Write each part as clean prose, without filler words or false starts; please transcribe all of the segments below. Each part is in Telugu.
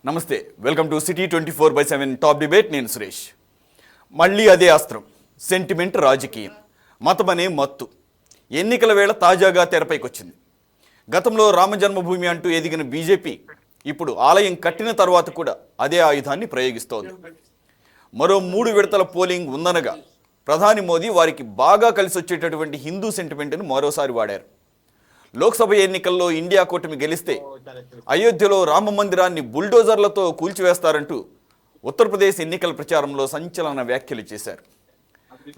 నమస్తే, welcome to city 24/7 top debate. నేను సురేష్. మళ్ళీ అదే అస్త్రం, సెంటిమెంట్ రాజకీయం, మతమనే మత్తు ఎన్నికల వేళ తాజాగా తెరపైకి వచ్చింది. గతంలో రామజన్మభూమి అంటూ ఎదిగిన బీజేపీ ఇప్పుడు ఆలయం కట్టిన తర్వాత కూడా అదే ఆయుధాన్ని ప్రయోగిస్తోంది. మరో 3 విడతల పోలింగ్ ఉందనగా ప్రధాని మోదీ వారికి బాగా కలిసి వచ్చేటటువంటి హిందూ సెంటిమెంట్ను మరోసారి వాడారు. లోక్సభ ఎన్నికల్లో ఇండియా కూటమి గెలిస్తే అయోధ్యలో రామ మందిరాన్ని బుల్డోజర్లతో కూల్చివేస్తారంటూ ఉత్తరప్రదేశ్ ఎన్నికల ప్రచారంలో సంచలన వ్యాఖ్యలు చేశారు.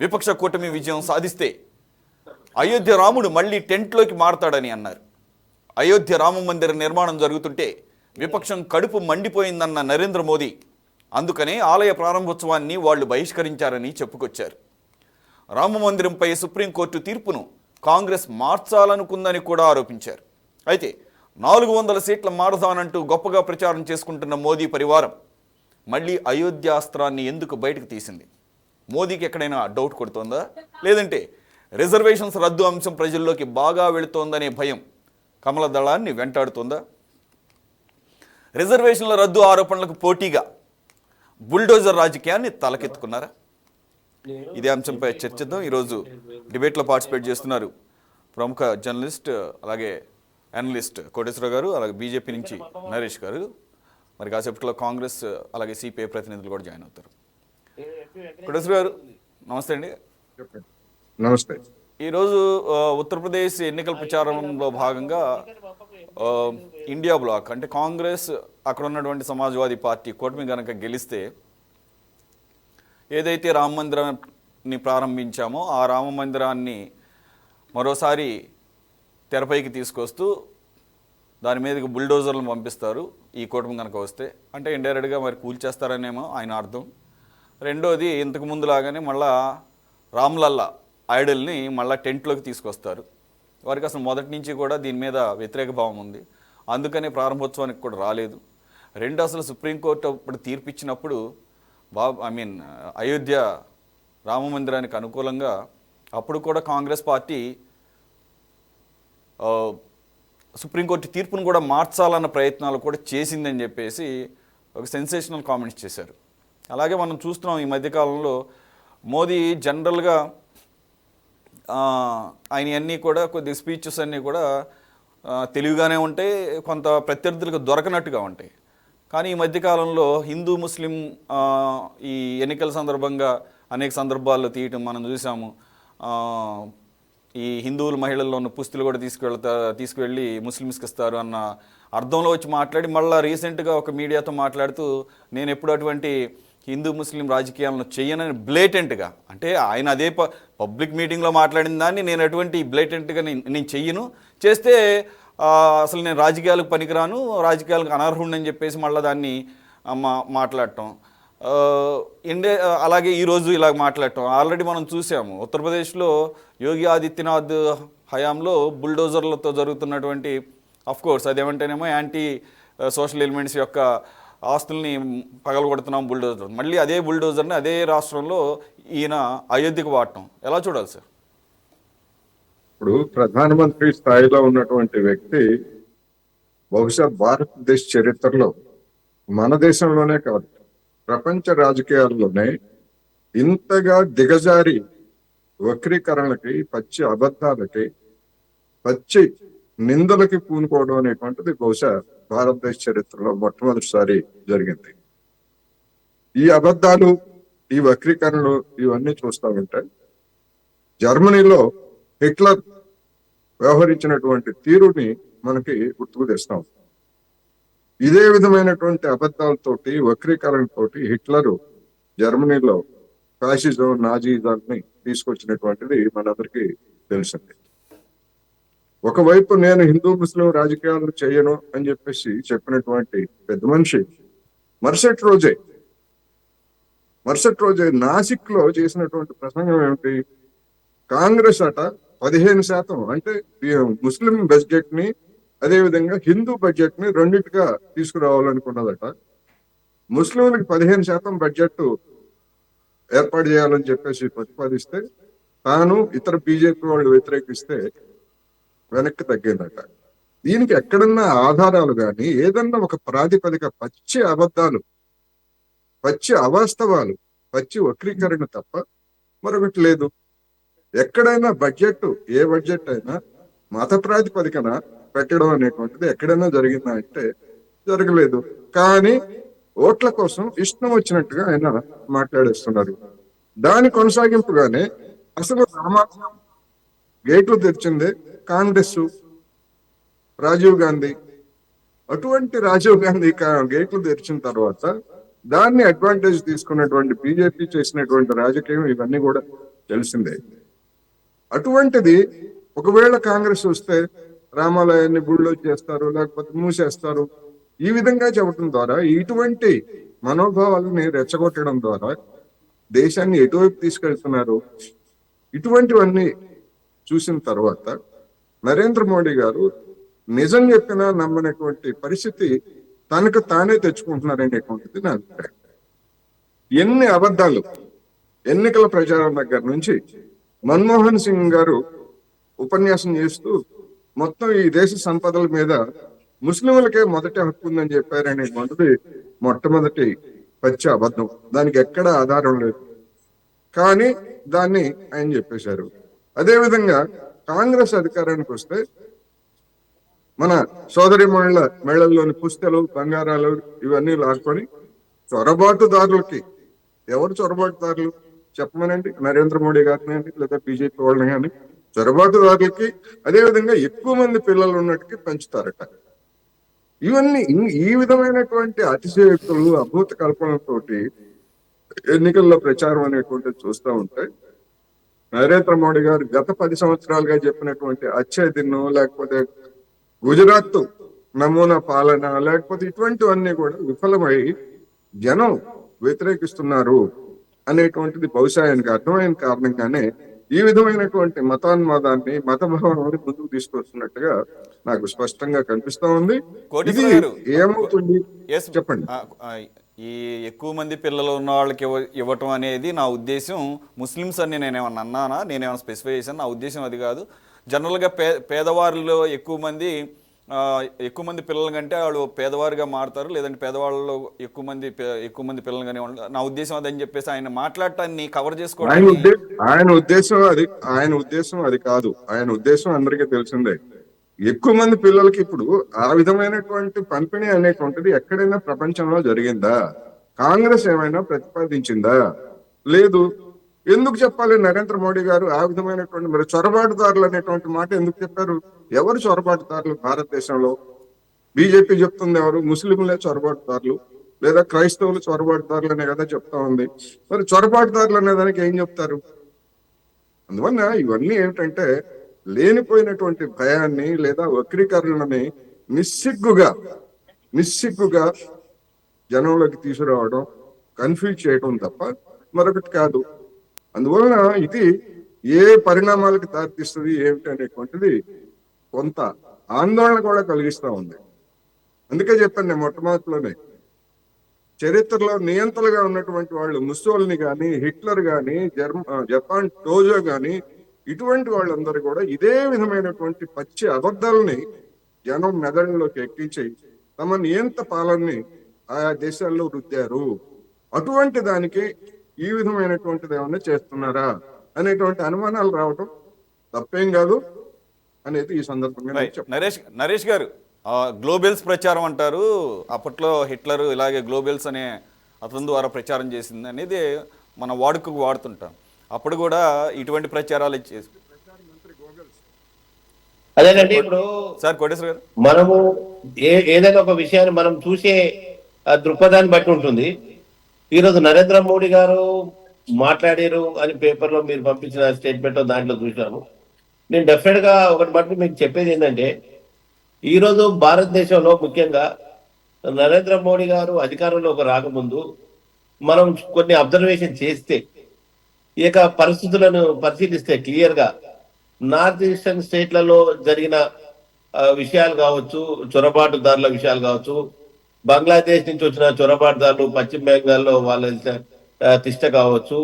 విపక్ష కూటమి విజయం సాధిస్తే అయోధ్య రాముడు మళ్ళీ టెంట్లోకి మారతాడని అన్నారు. అయోధ్య రామ మందిర నిర్మాణం జరుగుతుంటే విపక్షం కడుపు మండిపోయిందన్న నరేంద్ర మోదీ అందుకనే ఆలయ ప్రారంభోత్సవాన్ని వాళ్ళు బహిష్కరించారని చెప్పుకొచ్చారు. రామ మందిరంపై సుప్రీంకోర్టు తీర్పును కాంగ్రెస్ మార్చాలనుకుందని కూడా ఆరోపించారు. అయితే 400 సీట్ల మారదానంటూ గొప్పగా ప్రచారం చేసుకుంటున్న మోదీ పరివారం మళ్ళీ అయోధ్య అస్త్రాన్ని ఎందుకు బయటకు తీసింది? మోదీకి ఎక్కడైనా డౌట్ కొడుతోందా, లేదంటే రిజర్వేషన్స్ రద్దు అంశం ప్రజల్లోకి బాగా వెళుతోందనే భయం కమల దళాన్ని వెంటాడుతోందా? రిజర్వేషన్ల రద్దు ఆరోపణలకు పోటీగా బుల్డోజర్ రాజకీయాన్ని తలకెత్తుకున్నారా? ఇదే అంశంపై చర్చిద్దాం. ఈరోజు డిబేట్లో పార్టిసిపేట్ చేస్తున్నారు ప్రముఖ జర్నలిస్ట్ అలాగే అనలిస్ట్ కోటేశ్వరరావు గారు, అలాగే బీజేపీ నుంచి నరేష్ గారు, మరి కాసేపట్లో కాంగ్రెస్ అలాగే సిపిఐ ప్రతినిధులు కూడా జాయిన్ అవుతారు. కోటేశ్వర గారు నమస్తే అండి. నమస్తే. ఈరోజు ఉత్తరప్రదేశ్ ఎన్నికల ప్రచారంలో భాగంగా ఇండియా బ్లాక్ అంటే కాంగ్రెస్, అక్కడ ఉన్నటువంటి సమాజ్వాదీ పార్టీ కూటమి కనుక గెలిస్తే ఏదైతే రామ మందిరాన్ని ప్రారంభించామో ఆ రామ మందిరాన్ని మరోసారి తెరపైకి తీసుకొస్తూ దాని మీదకి బుల్డోజర్లను పంపిస్తారు ఈ కూటమి కనుక వస్తే. అంటే ఇండైరెక్ట్గా మరి కూల్చేస్తారనేమో ఆయన అర్థం. రెండోది, ఇంతకు ముందులాగానే మళ్ళా రామ్లల్లా ఐడల్ని మళ్ళీ టెంట్లోకి తీసుకొస్తారు. వారికి అసలు మొదటి నుంచి కూడా దీని మీద వ్యతిరేక భావం ఉంది, అందుకనే ప్రారంభోత్సవానికి కూడా రాలేదు. రెండు, అసలు సుప్రీంకోర్టు అప్పుడు తీర్పిచ్చినప్పుడు అయోధ్య రామ మందిరానికి అనుకూలంగా అప్పుడు కూడా కాంగ్రెస్ పార్టీ సుప్రీంకోర్టు తీర్పును కూడా మార్చాలన్న ప్రయత్నాలు కూడా చేసిందని చెప్పేసి ఒక సెన్సేషనల్ కామెంట్స్ చేశారు. అలాగే మనం చూస్తున్నాం ఈ మధ్యకాలంలో మోదీ జనరల్గా ఆయన అన్నీ కూడా కొద్ది స్పీచెస్ అన్నీ కూడా తెలివిగానే ఉంటాయి, కొంత ప్రత్యర్థులకు దొరకనట్టుగా ఉంటాయి. కానీ ఈ మధ్యకాలంలో హిందూ ముస్లిం ఈ ఎన్నికల సందర్భంగా అనేక సందర్భాల్లో తీయటం మనం చూసాము. ఈ హిందువుల మహిళల్లో ఉన్న పుస్తులు కూడా తీసుకువెళ్ళి ముస్లిమ్స్కి ఇస్తారు అన్న అర్థంలో వచ్చి మాట్లాడి మళ్ళీ రీసెంట్గా ఒక మీడియాతో మాట్లాడుతూ నేను ఎప్పుడు అటువంటి హిందూ ముస్లిం రాజకీయాలను చెయ్యనని బ్లేటెంట్గా, అంటే ఆయన అదే పబ్లిక్ మీటింగ్లో మాట్లాడిన దాన్ని నేను అటువంటి బ్లేటెంట్గా నేను చెయ్యను, చేస్తే అసలు నేను రాజకీయాలకు పనికిరాను, రాజకీయాలకు అనర్హుడని చెప్పేసి మళ్ళీ దాన్ని మాట్లాడటం. అలాగే ఈరోజు ఇలాగ మాట్లాడటం ఆల్రెడీ మనం చూసాము. ఉత్తరప్రదేశ్లో యోగి ఆదిత్యనాథ్ హయాంలో బుల్డోజర్లతో జరుగుతున్నటువంటి అఫ్కోర్స్ అదేమంటేనేమో యాంటీ సోషల్ ఎలిమెంట్స్ యొక్క ఆస్తుల్ని పగలగొడుతున్నాం బుల్డోజర్. మళ్ళీ అదే బుల్డోజర్ని అదే రాష్ట్రంలో ఈయన అయోధ్యకు వాడటం ఎలా చూడాలి సార్? ఇప్పుడు ప్రధానమంత్రి స్థాయిలో ఉన్నటువంటి వ్యక్తి బహుశా భారతదేశ చరిత్రలో మన దేశంలోనే కాదు ప్రపంచ రాజకీయాల్లోనే ఇంతగా దిగజారి వక్రీకరణలకి, పచ్చి అబద్ధాలకి, పచ్చి నిందలకి పూనుకోవడం అనేటువంటిది బహుశా భారతదేశ చరిత్రలో మొట్టమొదటిసారి జరిగింది. ఈ అబద్ధాలు, ఈ వక్రీకరణలు ఇవన్నీ చూస్తా ఉంటే జర్మనీలో హిట్లర్ వ్యవహరించినటువంటి తీరుని మనకి గుర్తుకు తెస్తాం. ఇదే విధమైనటువంటి అబద్ధాలతోటి, వక్రీకరణతోటి హిట్లరు జర్మనీలో ఫ్యాసిజం, నాజీజాన్ని తీసుకొచ్చినటువంటిది మనందరికీ తెలిసింది. ఒకవైపు నేను హిందూ ముస్లిం రాజకీయాలు చేయను అని చెప్పేసి చెప్పినటువంటి పెద్ద మనిషి మరుసటి రోజే నాసిక్ లో చేసినటువంటి ప్రసంగం ఏమిటి? కాంగ్రెస్ అట 15% అంటే ముస్లిం బడ్జెట్ ని అదేవిధంగా హిందూ బడ్జెట్ ని రెండింటిగా తీసుకురావాలనుకున్నదట. ముస్లింలకు 15% బడ్జెట్ ఏర్పాటు చేయాలని చెప్పేసి ప్రతిపాదిస్తే తాను ఇతర బీజేపీ వాళ్ళు వ్యతిరేకిస్తే వెనక్కి తగ్గిందట. దీనికి ఎక్కడన్నా ఆధారాలు కానీ ఏదన్నా ఒక ప్రాతిపదిక పచ్చి అబద్ధాలు, పచ్చి అవాస్తవాలు, పచ్చి వక్రీకరణ తప్ప మరొకటి లేదు. ఎక్కడైనా బడ్జెట్, ఏ బడ్జెట్ అయినా మత ప్రాతిపదికన పెట్టడం అనేటువంటిది ఎక్కడైనా జరిగిందా అంటే జరగలేదు. కానీ ఓట్ల కోసం ఇష్టం వచ్చినట్టుగా ఆయన మాట్లాడేస్తున్నారు. దాని కొనసాగింపుగానే అసలు రామాలయం గేట్లు తెరిచిందే కాంగ్రెస్, రాజీవ్ గాంధీ. అటువంటి రాజీవ్ గాంధీ గేట్లు తెరిచిన తర్వాత దాన్ని అడ్వాంటేజ్ తీసుకున్నటువంటి బీజేపీ చేసినటువంటి రాజకీయం ఇవన్నీ కూడా తెలిసిందే. అటువంటిది ఒకవేళ కాంగ్రెస్ వస్తే రామాలయాన్ని బుల్డోజ్ చేస్తారు, లేకపోతే మూసేస్తారు, ఈ విధంగా చెప్పడం ద్వారా, ఇటువంటి మనోభావాలని రెచ్చగొట్టడం ద్వారా దేశాన్ని ఎటువైపు తీసుకెళ్తున్నారు, ఇటువంటివన్నీ చూసిన తర్వాత నరేంద్ర మోడీ గారు నిజం చెప్పినా నమ్మనటువంటి పరిస్థితి తనకు తానే తెచ్చుకుంటున్నారనేటువంటిది నా అభిప్రాయం. ఎన్ని అబద్ధాలు ఎన్నికల ప్రచారం దగ్గర నుంచి మన్మోహన్ సింగ్ గారు ఉపన్యాసం చేస్తూ మొత్తం ఈ దేశ సంపదల మీద ముస్లింలకే మొదటి హక్కు ఉందని చెప్పారనేటువంటిది మొట్టమొదటి పచ్చి అబద్ధం. దానికి ఎక్కడ ఆధారం లేదు, కానీ దాన్ని ఆయన చెప్పేశారు. అదేవిధంగా కాంగ్రెస్ అధికారానికి వస్తే మన సోదరి మేళల్లోని పుస్తలు, బంగారాలు ఇవన్నీ లాక్కొని చొరబాటుదారులకి, ఎవరు చొరబాటుదారులు చెప్పమనండి, నరేంద్ర మోడీ గారిని లేదా బీజేపీ వాళ్ళని కానీ, చొరబాటుదారులకి అదేవిధంగా ఎక్కువ మంది పిల్లలు ఉన్నట్టుకి పెంచుతారట. ఇవన్నీ ఈ విధమైనటువంటి అతిశయోక్తులు, అభూత కల్పనలతోటి ఎన్నికల్లో ప్రచారం అనేటువంటిది చూస్తూ ఉంటే నరేంద్ర మోడీ గారు గత 10 సంవత్సరాలుగా చెప్పినటువంటి అచ్చే దిన్ను, లేకపోతే గుజరాత్ నమూనా పాలన, లేకపోతే ఇటువంటివన్నీ కూడా విఫలమై జనం వ్యతిరేకిస్తున్నారు అనేటువంటిది బహుశా ఆయనకు అర్థమైన కారణంగానే ఈ విధమైనటువంటి మతాన్వాదాన్ని, మతభావాన్ని ముందుకు తీసుకొస్తున్నట్టుగా నాకు స్పష్టంగా కనిపిస్తా ఉంది. ఇది ఏమవుతుంది చెప్పండి. ఈ ఎక్కువ మంది పిల్లలు ఉన్న వాళ్ళకి ఇవ్వటం అనేది నా ఉద్దేశం ముస్లిమ్స్ అని నేనేమన్నా అన్నానా, నేనేమన్నా స్పెసిఫై చేశాను, నా ఉద్దేశం అది కాదు. జనరల్గా పేదవారిలో ఎక్కువ మంది పిల్లల కంటే వాళ్ళు పేదవారిగా మారుతారు, లేదంటే పేదవాళ్ళలో ఎక్కువ మంది పిల్లలు కానీ నా ఉద్దేశం అదని చెప్పేసి ఆయన మాట్లాడటాన్ని కవర్ చేసుకోవడానికి ఆయన ఉద్దేశం అది కాదు. ఆయన ఉద్దేశం అందరికీ తెలిసిందే. ఎక్కువ మంది పిల్లలకి ఇప్పుడు ఆ విధమైనటువంటి పంపిణీ అనేటువంటిది ఎక్కడైనా ప్రపంచంలో జరిగిందా? కాంగ్రెస్ ఏమైనా ప్రతిపాదించిందా? లేదు. ఎందుకు చెప్పాలి నరేంద్ర మోడీ గారు ఆ విధమైనటువంటి, మరి చొరబాటుదారులు అనేటువంటి మాట ఎందుకు చెప్పారు? ఎవరు చొరబాటుదారులు భారతదేశంలో? బీజేపీ చెప్తుంది ఎవరు? ముస్లింలే చొరబాటుదారులు, లేదా క్రైస్తవులు చొరబాటుదారులు అనే కదా చెప్తా ఉంది. మరి చొరబాటుదారులు అనే దానికి ఏం చెప్తారు? అందువల్ల ఇవన్నీ ఏమిటంటే లేనిపోయినటువంటి భయాన్ని లేదా వక్రీకరణని నిస్సిగ్గుగా జనంలోకి తీసుకురావడం, కన్ఫ్యూజ్ చేయడం తప్ప మరొకటి కాదు. అందువలన ఇది ఏ పరిణామాలకు దారితీస్తుంది ఏమిటి అనేటువంటిది కొంత ఆందోళన కూడా కలిగిస్తా ఉంది. అందుకే చెప్పాను నేను మొట్టమొదటిలోనే, చరిత్రలో నియంతలుగా ఉన్నటువంటి వాళ్ళు ముస్సోల్ని కానీ, హిట్లర్ కానీ, జపాన్ టోజో కానీ, ఇటువంటి వాళ్ళందరూ కూడా ఇదే విధమైనటువంటి పచ్చి అబద్ధాలని జనం మెదడులోకి ఎక్కించి తమ నియంత పాలనని ఆయా దేశాల్లో రుద్దారు. అటువంటి దానికి ఈ విధమైనటువంటిది ఏమన్నా చేస్తున్నారా అనేటువంటి అనుమానాలు రావటం తప్పేం కాదు అనేది ఈ సందర్భంగా నరేష్ గారు, గ్లోబెల్స్ ప్రచారం అంటారు. అప్పట్లో హిట్లర్ ఇలాగే గ్లోబెల్స్ అనే అతని ద్వారా ప్రచారం చేసింది అనేది మన వాడుకకు వాడుతుంటాం. అప్పుడు కూడా ఇటువంటి ప్రచారాలు ఇచ్చేసి అదేనండి. ఇప్పుడు సార్ కోటేశ్వర గారు, మనము ఏదైనా ఒక విషయాన్ని మనం చూసే దృక్పథాన్ని బట్టి ఉంటుంది. ఈరోజు నరేంద్ర మోడీ గారు మాట్లాడారు అని పేపర్లో మీరు పంపించిన స్టేట్మెంట్ దాంట్లో చూసాను. నేను డెఫినెట్ గా ఒకటి బట్టి మీకు చెప్పేది ఏంటంటే, ఈరోజు భారతదేశంలో ముఖ్యంగా నరేంద్ర మోడీ గారు అధికారంలోకి రాకముందు మనం కొన్ని అబ్జర్వేషన్ చేస్తే, ఇక పరిస్థితులను పరిశీలిస్తే క్లియర్ గా నార్త్ ఈస్టర్న్ స్టేట్లలో జరిగిన విషయాలు కావచ్చు, చొరబాటుదారుల విషయాలు కావచ్చు, బంగ్లాదేశ్ నుంచి వచ్చిన చొరబాటుదారులు పశ్చిమ బెంగాల్లో వాళ్ళ తిష్ట కావచ్చు,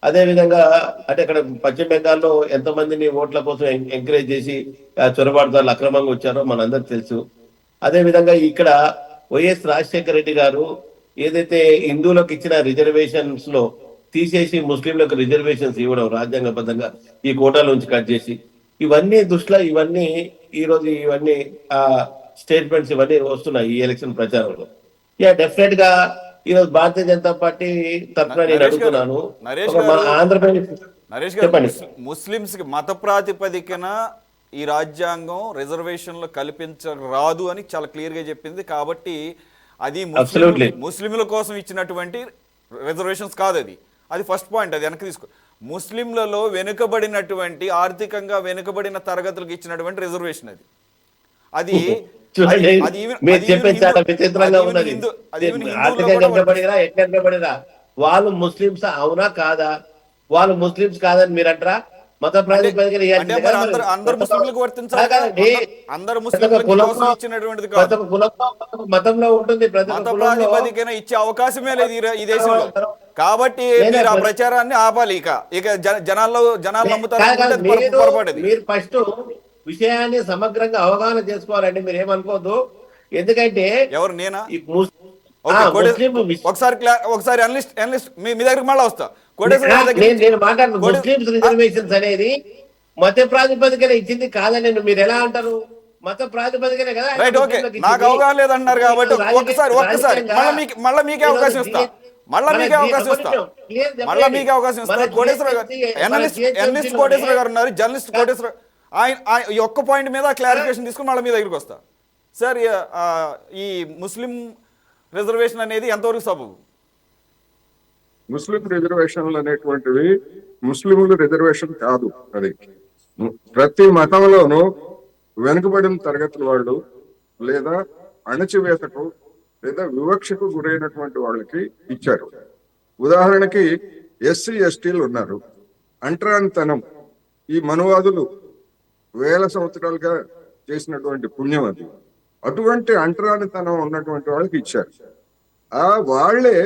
అదే విధంగా అంటే ఇక్కడ పశ్చిమ బెంగాల్లో ఎంతమందిని ఓట్ల కోసం ఎంకరేజ్ చేసి చొరబాటుదారులు అక్రమంగా వచ్చారో మనందరికి తెలుసు. అదే విధంగా ఇక్కడ వైఎస్ రాజశేఖర రెడ్డి గారు ఏదైతే హిందువులకు ఇచ్చిన రిజర్వేషన్స్ లో తీసేసి ముస్లింలకు రిజర్వేషన్స్ ఇవ్వడం రాజ్యాంగబద్ధంగా ఈ కోటాల నుంచి కట్ చేసి ఇవన్నీ దృష్టిలో ఇవన్నీ స్టేట్మెంట్స్ ఇవన్నీ వస్తున్నాయి ఈ ఎలక్షన్ ప్రచారంలో. డెఫినెట్ గా ఈరోజు భారతీయ జనతా పార్టీ తరఫున నేను అడుగుతున్నాను, మన ఆంధ్రప్రదేశ్ నరేష్ చెప్పండి. గారు, ముస్లింస్ కి మత ప్రాతిపదికన ఈ రాజ్యాంగం రిజర్వేషన్లు కల్పించరాదు అని చాలా క్లియర్ గా చెప్పింది. కాబట్టి అది ముస్లింల కోసం ఇచ్చినటువంటి రిజర్వేషన్స్ కాదు. అది ఫస్ట్ పాయింట్. అది వెనక్కి తీసుకో. ముస్లింలలో వెనుకబడినటువంటి ఆర్థికంగా వెనుకబడిన తరగతులకు ఇచ్చినటువంటి రిజర్వేషన్ అది వాళ్ళు ముస్లింస్ అవునా కాదా? వాళ్ళు ముస్లింస్ కాదని మీరు అంటారా? మత ప్రాతిపదికన మతంలో ఉంటుంది, ఇచ్చే అవకాశమే లేదు ఈ దేశంలో. కాబట్టి మీరు ఆ ప్రచారాన్ని ఆపాలి. ఇక జనాల్లో మీరు ఫస్ట్ విషయాన్ని సమగ్రంగా అవగాహన చేసుకోవాలండి. మీరు ఏమనుకోవద్దు. ఎందుకంటే ఎవరు నేనా? ఒకసారి అనలిస్ట్ మీ దగ్గరికి మళ్ళీ వస్తా. నేను మాట్లాడుతున్నా. ముస్లింస్ రిజర్వేషన్స్ అనేది మత ప్రాతిపదికన ఇచ్చింది కాదని మీరు ఎలా అంటారు? మత ప్రాతిపదికనే కదా. Right, okay. నాకు అవగాహన లేదన్నారు కాబట్టి ఒక్కసారి మళ్ళీ మీకే అవకాశం ఇస్తా. కోటేశ్వర గారు, ఎనలిస్ట్ కోటేశ్వర గారు ఉన్నారు, జర్నలిస్ట్ కోటేశ్వర. ఆయన ఈ ఒక్క పాయింట్ మీద క్లారిఫికేషన్ తీసుకుని మళ్ళీ మీ దగ్గరికి వస్తా. సార్, ఈ ముస్లిం రిజర్వేషన్ అనేది ఎంతవరకు సబబు? ముస్లిం రిజర్వేషన్లు అనేటువంటివి ముస్లింలు రిజర్వేషన్ కాదు. అది ప్రతి మతంలోనూ వెనుకబడిన తరగతుల వాళ్ళు లేదా అణచివేతకు లేదా వివక్షకు గురైనటువంటి వాళ్ళకి ఇచ్చారు. ఉదాహరణకి ఎస్సీ ఎస్టీలు ఉన్నారు. అంటరానితనం ఈ మనువాదులు వేల సంవత్సరాలుగా చేసినటువంటి పుణ్యం అది. అటువంటి అంటరానితనం ఉన్నటువంటి వాళ్ళకి ఇచ్చారు. వాళ్ళే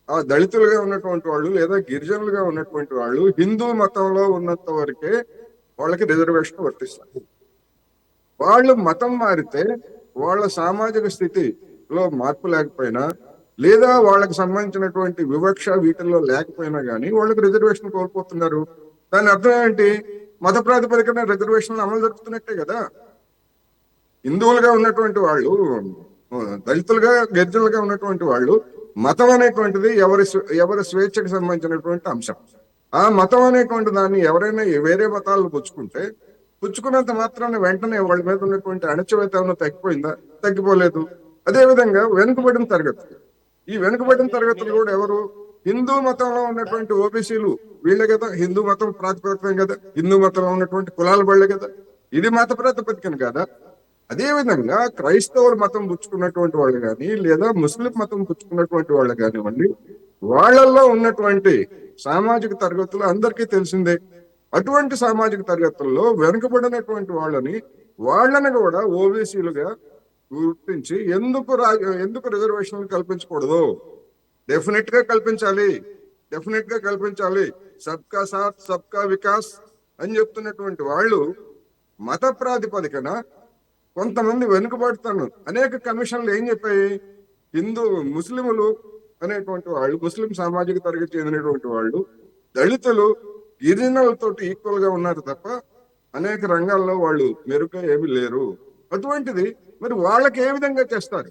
ఆ దళితులుగా ఉన్నటువంటి వాళ్ళు లేదా గిరిజనులుగా ఉన్నటువంటి వాళ్ళు హిందూ మతంలో ఉన్నంత వరకే వాళ్ళకి రిజర్వేషన్ వర్తిస్తారు. వాళ్ళు మతం మారితే వాళ్ళ సామాజిక స్థితిలో మార్పు లేకపోయినా లేదా వాళ్ళకి సంబంధించినటువంటి వివక్ష వీటిల్లో లేకపోయినా కానీ వాళ్ళకి రిజర్వేషన్ కోల్పోతున్నారు. దాని అర్థం ఏంటి? మత ప్రాతిపదికన రిజర్వేషన్లు అమలు జరుపుతున్నట్టే కదా. హిందువులుగా ఉన్నటువంటి వాళ్ళు, దళితులుగా గిరిజనులుగా ఉన్నటువంటి వాళ్ళు, మతం అనేటువంటిది ఎవరి స్వేచ్ఛకు సంబంధించినటువంటి అంశం. ఆ మతం అనేటువంటి దాన్ని ఎవరైనా వేరే మతాలను పుచ్చుకున్నంత మాత్రాన వెంటనే వాళ్ళ మీద ఉన్నటువంటి అణచివేత ఏమైనా తగ్గిపోయిందా? తగ్గిపోలేదు. అదేవిధంగా వెనుకబడిన తరగతులు, ఈ వెనుకబడిన తరగతులు కూడా ఎవరు? హిందూ మతంలో ఉన్నటువంటి ఓబీసీలు వీళ్ళే కదా. హిందూ మతం ప్రాతిపదికన కదా, హిందూ మతంలో ఉన్నటువంటి కులాల బళ్ళే కదా. ఇది మత ప్రాతిపదికన కదా. అదేవిధంగా క్రైస్తవుల మతం పుచ్చుకున్నటువంటి వాళ్ళు కానీ లేదా ముస్లిం మతం పుచ్చుకున్నటువంటి వాళ్ళు కానివ్వండి, వాళ్ళల్లో ఉన్నటువంటి సామాజిక తరగతులు అందరికీ తెలిసిందే. అటువంటి సామాజిక తరగతుల్లో వెనుకబడినటువంటి వాళ్ళని కూడా ఓబీసీలుగా గుర్తించి ఎందుకు రిజర్వేషన్లు కల్పించకూడదు? డెఫినెట్ గా కల్పించాలి. సబ్కా సాత్ సబ్కా వికాస్ అని చెప్తున్నటువంటి వాళ్ళు మత ప్రాతిపదికన కొంతమంది వెనుకబడతాను అనేక కమిషన్లు ఏం చెప్పాయి? ముస్లిములు అనేటువంటి వాళ్ళు, ముస్లిం సామాజిక తరగతి చెందినటువంటి వాళ్ళు, దళితులు గిరిజనులతో ఈక్వల్ గా ఉన్నారు తప్ప అనేక రంగాల్లో వాళ్ళు మెరుగ్గా ఏమీ లేరు. అటువంటిది మరి వాళ్ళకి ఏ విధంగా చేస్తారు?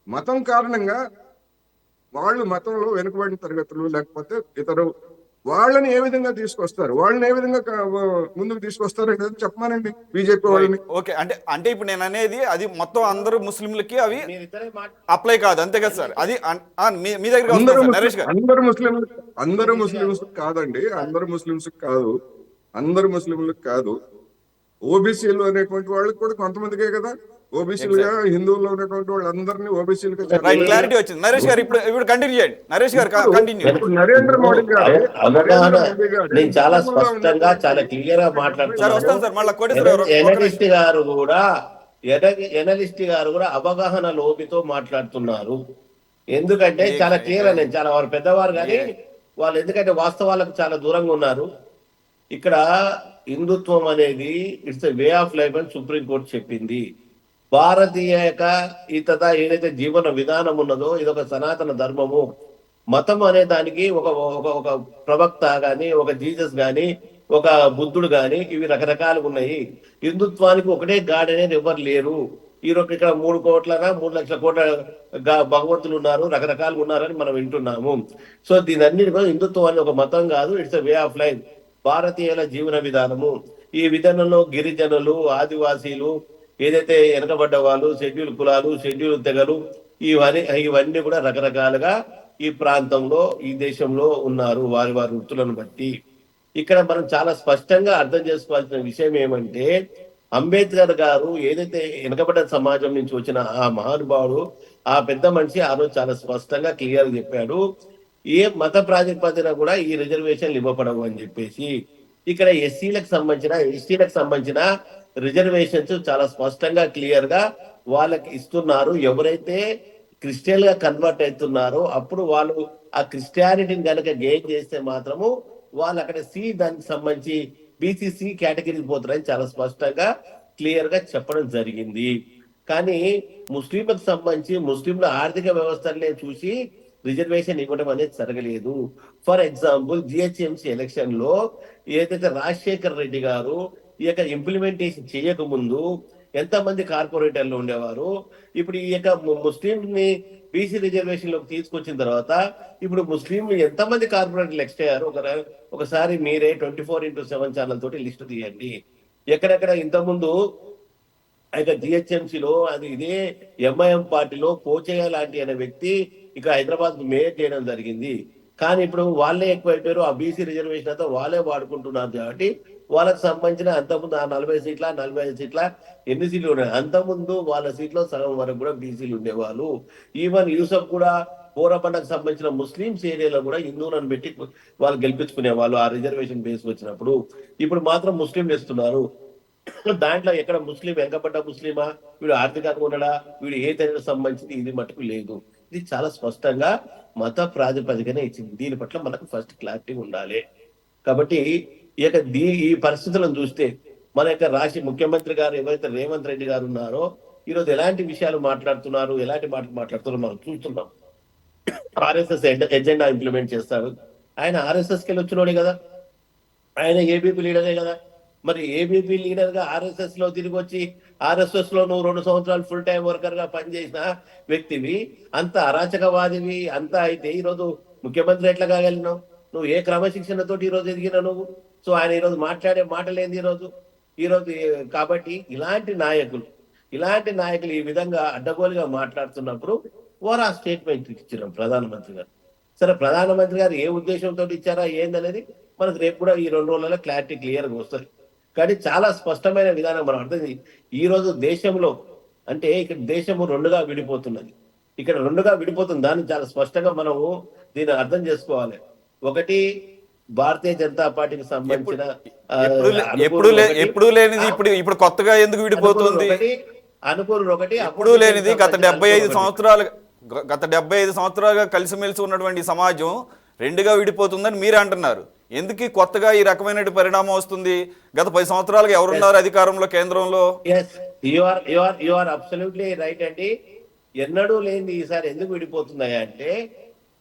మతం కారణంగా వాళ్ళు మతంలో వెనుకబడిన తరగతులు లేకపోతే ఇతరు వాళ్ళని ఏ విధంగా తీసుకొస్తారు? వాళ్ళని ఏ విధంగా ముందుకు తీసుకొస్తారు అనేది చెప్పమానండి బీజేపీ వాళ్ళని. ఓకే, అంటే ఇప్పుడు నేను అనేది అది మొత్తం అందరూ ముస్లింలకి అవి అప్లై కాదు, అంతే కదా సార్? అది మీ దగ్గర అందరూ ముస్లింస్ కాదండి. అందరు ముస్లింలకు కాదు. ఓబీసీలు అనేటువంటి వాళ్ళకి కూడా కొంతమందికే కదా. ఓబీసీలుగా హిందువుల్లో ఉన్నటువంటి వాళ్ళందరినీ ఓబీసీలుగా క్లారిటీ వచ్చింది. నరేష్ గారు ఇప్పుడు కంటిన్యూ చేయండి. నరేష్ గారు కంటిన్యూ. నరేంద్ర మోడీ గారు నేను చాలా స్పష్టంగా చాలా క్లియర్ గా మాట్లాడుతున్నాను. ఎనలిస్ట్ గారు కూడా అవగాహన లోపితో మాట్లాడుతున్నారు. ఎందుకంటే చాలా క్లియర్, నేను చాలా వారు పెద్దవారు కానీ వాళ్ళు ఎందుకంటే వాస్తవాలకు చాలా దూరంగా ఉన్నారు. ఇక్కడ హిందుత్వం అనేది it's a way of life అని సుప్రీంకోర్టు చెప్పింది. భారతీయ యొక్క ఇతర ఏదైతే జీవన విధానం ఉన్నదో ఇది ఒక సనాతన ధర్మము. మతం అనే దానికి ఒక ఒక ఒక ప్రవక్త గాని, ఒక జీసస్ గాని, ఒక బుద్ధుడు గాని, ఇవి రకరకాలుగా ఉన్నాయి. హిందుత్వానికి ఒకటే గాడ్ అనేది ఎవరు లేరు. ఈ రోజు ఇక్కడ 3,00,00,000 భగవంతులు ఉన్నారు, రకరకాలుగా ఉన్నారని మనం వింటున్నాము. సో దీని అన్నిటి కూడా హిందుత్వం అనేది ఒక మతం కాదు, it's a way of life, భారతీయుల జీవన విధానము. ఈ విధానంలో గిరిజనులు, ఆదివాసీలు, ఏదైతే వెనకబడ్డ వాళ్ళు, షెడ్యూల్ కులాలు, షెడ్యూల్ తెగలు, ఇవన్నీ కూడా రకరకాలుగా ఈ ప్రాంతంలో, ఈ దేశంలో ఉన్నారు వారి వారి వృత్తులను బట్టి. ఇక్కడ మనం చాలా స్పష్టంగా అర్థం చేసుకోవాల్సిన విషయం ఏమంటే, అంబేద్కర్ గారు ఏదైతే వెనకబడ్డ సమాజం నుంచి వచ్చిన ఆ మహానుభావుడు, ఆ పెద్ద మనిషి ఆ రోజు చాలా స్పష్టంగా క్లియర్ చెప్పాడు, ఏ మత ప్రాతిపదికన కూడా ఈ రిజర్వేషన్లు ఇవ్వబడవు అని చెప్పేసి. ఇక్కడ ఎస్సీలకు సంబంధించిన, ఎస్టీలకు సంబంధించిన రిజర్వేషన్స్ చాలా స్పష్టంగా క్లియర్ గా వాళ్ళకి ఇస్తున్నారు. ఎవరైతే క్రిస్టియన్ గా కన్వర్ట్ అవుతున్నారో అప్పుడు వాళ్ళు ఆ క్రిస్టియానిటీని కనుక గెయిన్ చేస్తే మాత్రము వాళ్ళు అక్కడ దానికి సంబంధించి బీసీసీ కేటగిరీకి పోతారని చాలా స్పష్టంగా క్లియర్ గా చెప్పడం జరిగింది. కానీ ముస్లింలకు సంబంధించి ముస్లింల ఆర్థిక వ్యవస్థలనే చూసి రిజర్వేషన్ ఇవ్వడం అనేది జరగలేదు. ఫర్ ఎగ్జాంపుల్ జిహెచ్ఎంసీ ఎలక్షన్ లో ఏదైతే రాజశేఖర్ రెడ్డి గారు ఈ యొక్క ఇంప్లిమెంటేషన్ చేయకముందు ఎంతమంది కార్పొరేటర్లు ఉండేవారు, ఇప్పుడు ఈ యొక్క ముస్లిం ని బీసీ రిజర్వేషన్ లోకి తీసుకొచ్చిన తర్వాత ఇప్పుడు ముస్లింలు ఎంతమంది కార్పొరేటర్లు ఎక్స్ట్ అయ్యారు ఒకసారి మీరే 24/7 ఛానల్ తోటి లిస్ట్ తీయండి. ఎక్కడెక్కడ ఇంతకుముందు అయితే జిహెచ్ఎంసీలో అది ఇదే ఎంఐఎం పార్టీలో పోచయ్య లాంటి అనే వ్యక్తి ఇక హైదరాబాద్ మేయర్ చేయడం జరిగింది. కానీ ఇప్పుడు వాళ్ళే ఎక్కువైపోయారు, ఆ బీసీ రిజర్వేషన్ అంతా వాళ్ళే వాడుకుంటున్నారు. కాబట్టి వాళ్ళకి సంబంధించిన అంతకుముందు ఆ 40 సీట్ల 45 సీట్ల ఎన్ని సీట్లు ఉన్నాయి, అంతకుముందు వాళ్ళ సీట్లో సగం వరకు కూడా బీసీలు ఉండేవాళ్ళు. ఈవెన్ యూసఫ్ కూడా బోరబండకు సంబంధించిన ముస్లింస్ ఏరియాలో కూడా హిందువులను పెట్టి వాళ్ళు గెలిపించుకునే వాళ్ళు ఆ రిజర్వేషన్ బేస్ వచ్చినప్పుడు. ఇప్పుడు మాత్రం ముస్లింలు ఇస్తున్నారు. దాంట్లో ఎక్కడ ముస్లిం వెనకబడ్డ ముస్లిమా, వీడు ఆర్థికంగా ఉన్నాడా, వీడు ఏ తెగకు సంబంధించింది, ఇది మటుకు లేదు. ఇది చాలా స్పష్టంగా మత ప్రాతిపదికన ఇచ్చింది. దీని పట్ల మనకు ఫస్ట్ క్లారిటీ ఉండాలి. కాబట్టి ఈ పరిస్థితులను చూస్తే మన యొక్క రాష్ట్ర ముఖ్యమంత్రి గారు ఎవరైతే రేవంత్ రెడ్డి గారు ఉన్నారో ఈరోజు ఎలాంటి విషయాలు మాట్లాడుతున్నారు, ఎలాంటి మాటలు మాట్లాడుతున్నారో మనం చూస్తున్నాం. ఆర్ఎస్ఎస్ ఎజెండా ఇంప్లిమెంట్ చేస్తారు. ఆయన ఆర్ఎస్ఎస్ కి వెళ్ళి వచ్చినోడే కదా, ఆయన ఏబీపీ లీడరే కదా. మరి ఏబీపీ లీడర్ గా ఆర్ఎస్ఎస్ లో తిరిగి వచ్చి ఆర్ఎస్ఎస్ లో నువ్వు 2 సంవత్సరాలు ఫుల్ టైం వర్కర్ గా పనిచేసిన వ్యక్తివి, అంత అరాచకవాదివి అంతా అయితే ఈరోజు ముఖ్యమంత్రి ఎట్లా కాగలిగినావు? నువ్వు ఏ క్రమశిక్షణతో ఈరోజు ఎదిగినా నువ్వు? సో ఆయన ఈరోజు మాట్లాడే మాటలేంది ఈరోజు కాబట్టి ఇలాంటి నాయకులు ఈ విధంగా అడ్డగోలుగా మాట్లాడుతున్నప్పుడు వారు ఆ స్టేట్మెంట్ ఇచ్చారు ప్రధానమంత్రి గారు. సరే, ప్రధానమంత్రి గారు ఏ ఉద్దేశంతో ఇచ్చారా ఏందనేది మనకు రేపు కూడా ఈ 2 రోజులలో క్లారిటీ క్లియర్గా వస్తుంది. కానీ చాలా స్పష్టమైన విధానం మనం అర్థం. ఈ రోజు దేశంలో అంటే ఇక్కడ దేశము 2గా విడిపోతున్నది. ఇక్కడ 2గా విడిపోతుంది. దాన్ని చాలా స్పష్టంగా మనము దీన్ని అర్థం చేసుకోవాలి. ఒకటి భారతీయ జనతా పార్టీకి సంబంధించిన ఎప్పుడు లేనిది ఇప్పుడు కొత్తగా ఎందుకు విడిపోతుంది? అనుకూలు ఒకటి ఎప్పుడు లేనిది గత 75 సంవత్సరాలుగా కలిసిమెలిసి ఉన్నటువంటి సమాజం 2గా విడిపోతుందని మీరే అంటున్నారు. ఎందుకు కొత్తగా ఈ రకమైన పరిణామం వస్తుంది? గత 10 సంవత్సరాలుగా ఎవరున్నారు అధికారంలో కేంద్రంలో? యు ఆర్ అబ్సల్యూట్లీ రైట్ అండి. ఎన్నడూ లేని ఈసారి ఎందుకు విడిపోతున్నాయా అంటే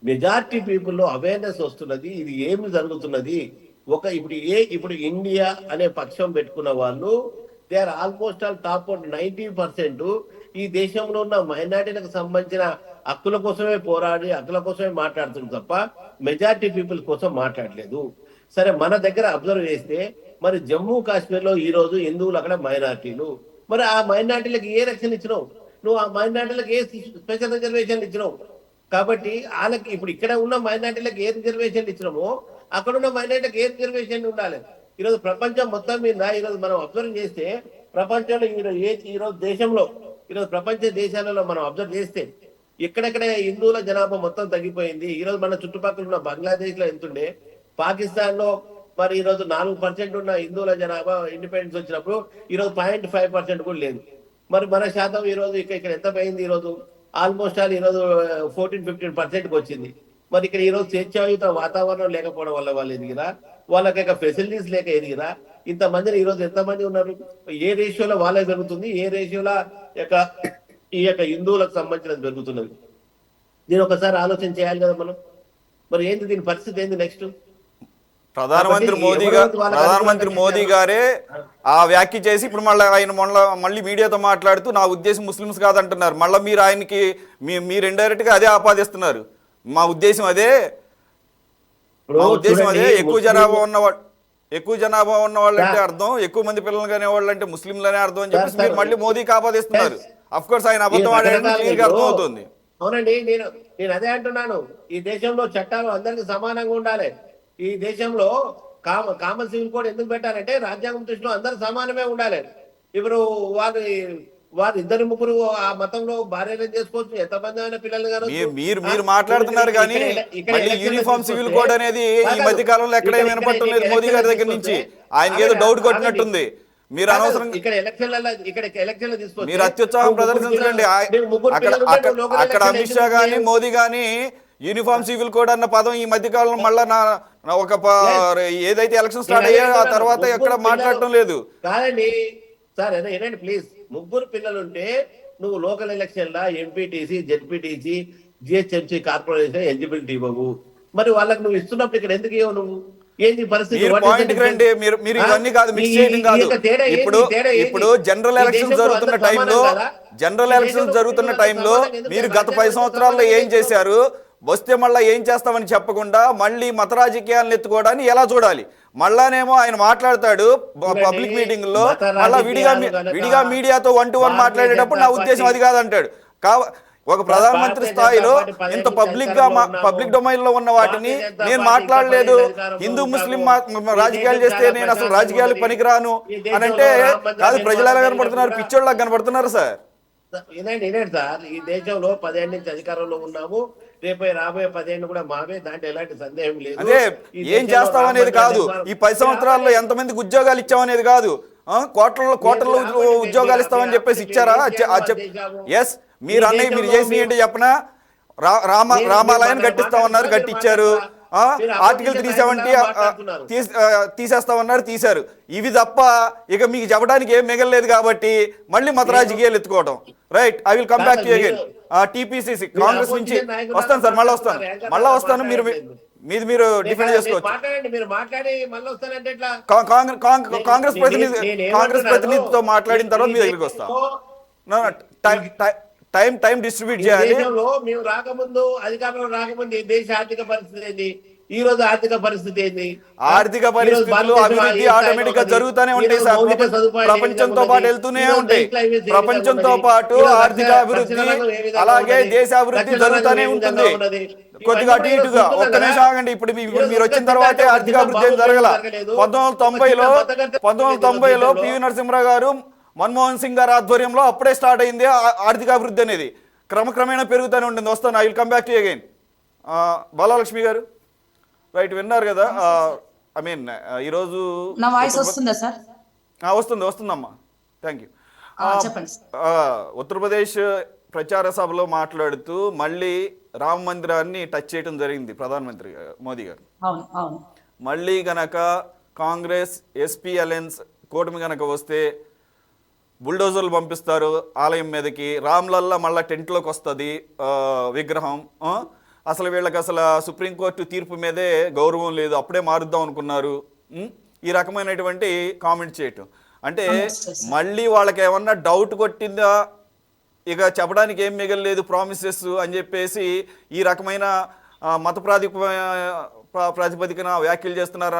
మెజారిటీ పీపుల్లో అవేర్నెస్ వస్తున్నది. ఇది ఏమి జరుగుతున్నది, ఇప్పుడు ఇండియా అనే పక్షం పెట్టుకున్న వాళ్ళు they are almost all top 90% ఈ దేశంలో ఉన్న మైనారిటీలకు సంబంధించిన హక్కుల కోసమే పోరాడి హక్కుల కోసమే మాట్లాడుతుంది తప్ప మెజారిటీ పీపుల్ కోసం మాట్లాడలేదు. సరే, మన దగ్గర అబ్జర్వ్ చేస్తే మరి జమ్మూ కాశ్మీర్ లో ఈ రోజు హిందువులు అక్కడ మైనారిటీలు, మరి ఆ మైనారిటీలకు ఏ రక్షణ ఇచ్చినావు నువ్వు? ఆ మైనారిటీలకు ఏ స్పెషల్ రిజర్వేషన్ ఇచ్చినావు? కాబట్టి వాళ్ళకి ఇప్పుడు ఇక్కడ ఉన్న మైనారిటీలకు ఏ రిజర్వేషన్ ఇచ్చినామో అక్కడ ఉన్న మైనారిటీలకు ఏ రిజర్వేషన్ ఉండాలి. ఈరోజు ప్రపంచం మొత్తం మీద ఈరోజు మనం అబ్జర్వ్ చేస్తే ప్రపంచంలో ఈరోజు దేశంలో ఈరోజు ప్రపంచ దేశాలలో మనం అబ్జర్వ్ చేస్తే ఎక్కడెక్కడ హిందువుల జనాభా మొత్తం తగ్గిపోయింది. ఈరోజు మన చుట్టుపక్కల ఉన్న బంగ్లాదేశ్ లో ఎంతుండే, పాకిస్తాన్ లో మరి ఈరోజు 4% ఉన్న హిందువుల జనాభా ఇండిపెండెన్స్ వచ్చినప్పుడు ఈరోజు 0.5% కూడా లేదు. మరి మన శాతం ఈరోజు ఇక్కడ ఎంత పోయింది? ఈరోజు ఆల్మోస్ట్ ఆల్ ఈరోజు 14-15% వచ్చింది. మరి ఇక్కడ ఈరోజు స్వేచ్ఛాయుత వాతావరణం లేకపోవడం వల్ల వాళ్ళు ఎదిగిరా, వాళ్ళకి యొక్క ఫెసిలిటీస్ లేక ఎదిగిరా, ఇంతమందిని ఈరోజు ఎంతమంది ఉన్నారు, ఏ రేషియోలో వాళ్ళే జరుగుతుంది, ఏ రేషియోలో యొక్క ఈ యొక్క హిందువులకు సంబంధించినది జరుగుతున్నది, దీని ఒకసారి ఆలోచన చేయాలి కదా మనం. మరి ఏంది దీని పరిస్థితి ఏంది నెక్స్ట్? ప్రధానమంత్రి మోదీ గారే ఆ వ్యాఖ్య చేసి ఇప్పుడు మళ్ళీ ఆయన మళ్ళీ మీడియాతో మాట్లాడుతూ నా ఉద్దేశం ముస్లిమ్స్ కాదంటున్నారు. మళ్ళీ మీరు ఆయనకి మీరు ఇండైరెక్ట్ గా అదే ఆపాదిస్తున్నారు. మా ఉద్దేశం అదే, ఎక్కువ జనాభా ఉన్న వాళ్ళు అంటే అర్థం, ఎక్కువ మంది పిల్లలు కానే వాళ్ళు అంటే ముస్లింలనే అర్థం అని చెప్పేసి మీరు మళ్ళీ మోదీకి ఆపాదిస్తున్నారు. అఫ్ కోర్స్ ఆయన అబద్ధం ఆడేయడం క్లియర్గా అర్థం అవుతుంది. అవునండి, నేను అదే అంటున్నాను. ఈ దేశంలో చట్టాలు అందరికి సమానంగా ఉండాలి. ఈ దేశంలో కామన్ సివిల్ కోడ్ ఎందుకు పెట్టాలంటే రాజ్యాంగం దృష్టిలో అందరు సమానమే ఉండాలి. ఇప్పుడు వారు ఇద్దరు ముగ్గురు ఆ మతంలో భార్యలను చేసుకోవచ్చు, ఎంతమంది అయినా పిల్లలు మీరు మాట్లాడుతున్నారు కానీ మళ్ళీ యూనిఫామ్ సివిల్ కోడ్ అనేది ఈ మధ్య కాలంలో ఎక్కడ వినపడటం లేదు మోదీ గారి దగ్గర నుంచి. ఆయనకి ఏదో డౌట్ కొట్టినట్టుంది. మీరు అనవసరం ఇక్కడ ఎలక్షన్లు తీసుకోవచ్చు, మీరు అత్యుత్సాహం ప్రదర్శించండి. అక్కడ అమిత్ షా గానీ మోదీ గానీ యూనిఫామ్ సివిల్ కోడ్ అన్న పదం ఈ మధ్య కాలంలో మళ్ళా ఒక ఏదైతే ఎలక్షన్ స్టార్ట్ అయ్యా ఆ తర్వాత ఎక్కడ మాట్లాడటం లేదు. కాదండి సార్, ఏనండి ప్లీజ్, ముగ్గురు పిల్లలుంటే నువ్వు లోకల్ ఎలక్షన్ లా MPTC, ZPTC, GHMC corporation eligibility ఇవ్వవు. మరి వాళ్ళకి నువ్వు ఇస్తున్నప్పుడు ఇక్కడ ఎందుకు ఇవ్వవు? నువ్వు ఏంది పరిస్థితి? మీరు ఇవన్నీ కాదు, మిక్స్ చేయడం కాదు. ఇప్పుడు జనరల్ ఎలక్షన్ జరుగుతున్న టైంలో మీరు గత 10 సంవత్సరాల్లో ఏం చేశారు, వస్తే మళ్ళీ ఏం చేస్తామని చెప్పకుండా మళ్ళీ మత రాజకీయాలను ఎత్తుకోవడాన్ని ఎలా చూడాలి? మళ్ళానేమో ఆయన మాట్లాడతాడు పబ్లిక్ మీటింగ్ లో, మళ్ళా విడిగా మీడియాతో 1-to-1 మాట్లాడేటప్పుడు నా ఉద్దేశం అది కాదంటాడు. ఒక ప్రధానమంత్రి స్థాయిలో ఇంత పబ్లిక్ డొమైన్ లో ఉన్న వాటిని నేను మాట్లాడలేదు, హిందూ ముస్లిం రాజకీయాలు చేస్తే నేను అసలు రాజకీయాలకు పనికిరాను అని అంటే కాదు. ప్రజలు ఎలా కనబడుతున్నారు? పిచ్చోళ్ళకి కనబడుతున్నారు సార్. వినండి సార్, ఈ దేశంలో 10 ఏళ్ళ నుంచి అధికారంలో ఉన్నాము, రేపు రాబోయే 10 ఏళ్ళు కూడా మావే, దాంట్లో ఎలాంటి సందేహం లేదు. అదే ఏం చేస్తామనేది కాదు, ఈ 10 సంవత్సరాల్లో ఎంతమందికి ఉద్యోగాలు ఇచ్చామనేది కాదు, కోట్లలో ఉద్యోగాలు ఇస్తామని చెప్పేసి ఇచ్చారా? ఎస్, మీరు అన్నయ్య మీరు చేసిన ఏంటి చెప్పనా? రామాలయం కట్టిస్తామన్నారు, కట్టించారు. ఆర్టికల్ 370 తీసేస్తామన్నారు, తీశారు. ఇవి తప్ప ఇక మీకు చెప్పడానికి ఏం మిగలలేదు కాబట్టి మళ్ళీ మత రాజకీయాలు ఎత్తుకోవడం. Right, I will come back to again. TPCC Congress నుంచి వస్తాను సార్, మళ్ళీ వస్తాను. మీరు డిఫెండ్ చేసుకోవచ్చు. కాంగ్రెస్ ప్రతినిధితో మాట్లాడిన తర్వాత మీ దగ్గరికి వస్తాం. టైం డిస్ట్రిబ్యూట్ చేయాలి. మేము రాకముందు, అధికారంలో రాకముందు ఈ దేశ ఆర్థిక పరిస్థితి ఏంది, ఈ రోజు ఆర్థిక పరిస్థితి ఏంది? ఆర్థిక పరిస్థితులు అభివృద్ధి ఆటోమేటిక్ గా జరుగుతూనే ఉంటాయి సార్. ప్రపంచంతో పాటు వెళ్తూనే ఉంటాయి. ప్రపంచంతో పాటు ఆర్థిక అభివృద్ధి అలాగే దేశ అభివృద్ధి జరుగుతూనే ఉంటుంది. కొద్దిగా అటు ఇటుగా. ఒక్క నిమిషం ఆగండి. ఇప్పుడు మీరు వచ్చిన తర్వాతే ఆర్థిక అభివృద్ధి ఏం జరగల. 1990లో పివి నరసింహరావు గారు, మన్మోహన్ సింగ్ గారి ఆధ్వర్యంలో అప్పుడే స్టార్ట్ అయింది ఆర్థిక అభివృద్ధి అనేది. క్రమక్రమేణా పెరుగుతూనే ఉంటుంది. వస్తాను, I will come back to again. Balalakshmi గారు, రైట్, విన్నారు కదా. ఐ మీన్ ఈరోజు నా వాయిస్ వస్తుందా సార్? వస్తుందమ్మా, థ్యాంక్ యూ. చెప్పండి. ఉత్తరప్రదేశ్ ప్రచార సభలో మాట్లాడుతూ మళ్ళీ రామ మందిరాన్ని టచ్ చేయడం జరిగింది ప్రధానమంత్రి మోదీ గారు. మళ్ళీ గనక కాంగ్రెస్ ఎస్పీ అలయన్స్ కూటమి గనక వస్తే బుల్డోజర్లు పంపిస్తారు ఆలయం మీదకి, రామ్లల్లా మళ్ళీ టెంట్లోకి వస్తుంది విగ్రహం. అసలు వీళ్ళకి అసలు సుప్రీంకోర్టు తీర్పు మీదే గౌరవం లేదు, అప్పుడే మారుద్దాం అనుకున్నారు. ఈ రకమైనటువంటి కామెంట్ చేయటం అంటే మళ్ళీ వాళ్ళకి ఏమన్నా డౌట్ కొట్టిందా, ఇక చెప్పడానికి ఏం మిగలలేదు ప్రామిసెస్ అని చెప్పేసి ఈ రకమైన మత ప్రాతిపదికన వ్యాఖ్యలు చేస్తున్నారు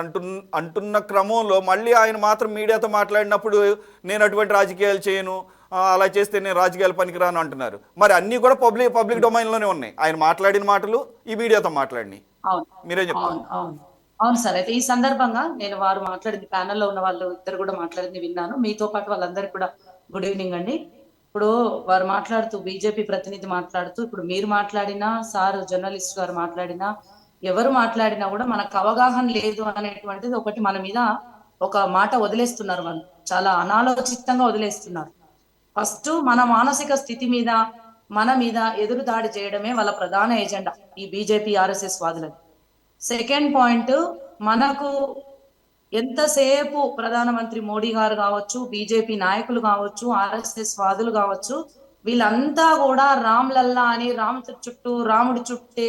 అంటున్న క్రమంలో మళ్ళీ ఆయన మాత్రం మీడియాతో మాట్లాడినప్పుడు నేను అటువంటి రాజకీయాలు చేయను, అలా చేస్తే నేను రాజకీయాలు పనికిరాను అంటున్నారు. మరి అన్నీ కూడా పబ్లిక్ డొమైన్లోనే ఉన్నాయి. ఆయన మాట్లాడిన మాటలు ఈ మీడియాతో మాట్లాడినాయి. మీరేం చెప్తారు? అవును సార్. అయితే ఈ సందర్భంగా నేను వారు మాట్లాడింది, ప్యానెల్లో ఉన్న వాళ్ళు ఇద్దరు కూడా మాట్లాడింది విన్నాను. మీతో పాటు వాళ్ళందరికీ కూడా గుడ్ ఈవినింగ్ అండి. ఇప్పుడు వారు మాట్లాడుతూ, బీజేపీ ప్రతినిధి మాట్లాడుతూ, ఇప్పుడు మీరు మాట్లాడినా, సార్ జర్నలిస్ట్ గారు మాట్లాడినా, ఎవరు మాట్లాడినా కూడా మనకు అవగాహన లేదు అనేటువంటిది ఒకటి మన మీద ఒక మాట వదిలేస్తున్నారు. వాళ్ళు చాలా అనాలోచితంగా వదిలేస్తున్నారు. ఫస్ట్ మన మానసిక స్థితి మీద, మన మీద ఎదురు దాడి చేయడమే వాళ్ళ ప్రధాన ఎజెండా ఈ బీజేపీ ఆర్ఎస్ఎస్ వాదులది. సెకండ్ పాయింట్, మనకు ఎంతసేపు ప్రధానమంత్రి మోడీ గారు కావచ్చు, బీజేపీ నాయకులు కావచ్చు, ఆర్ఎస్ఎస్ వాదులు కావచ్చు, వీళ్ళంతా కూడా రామ్ లల్లా అని రాముడి చుట్టే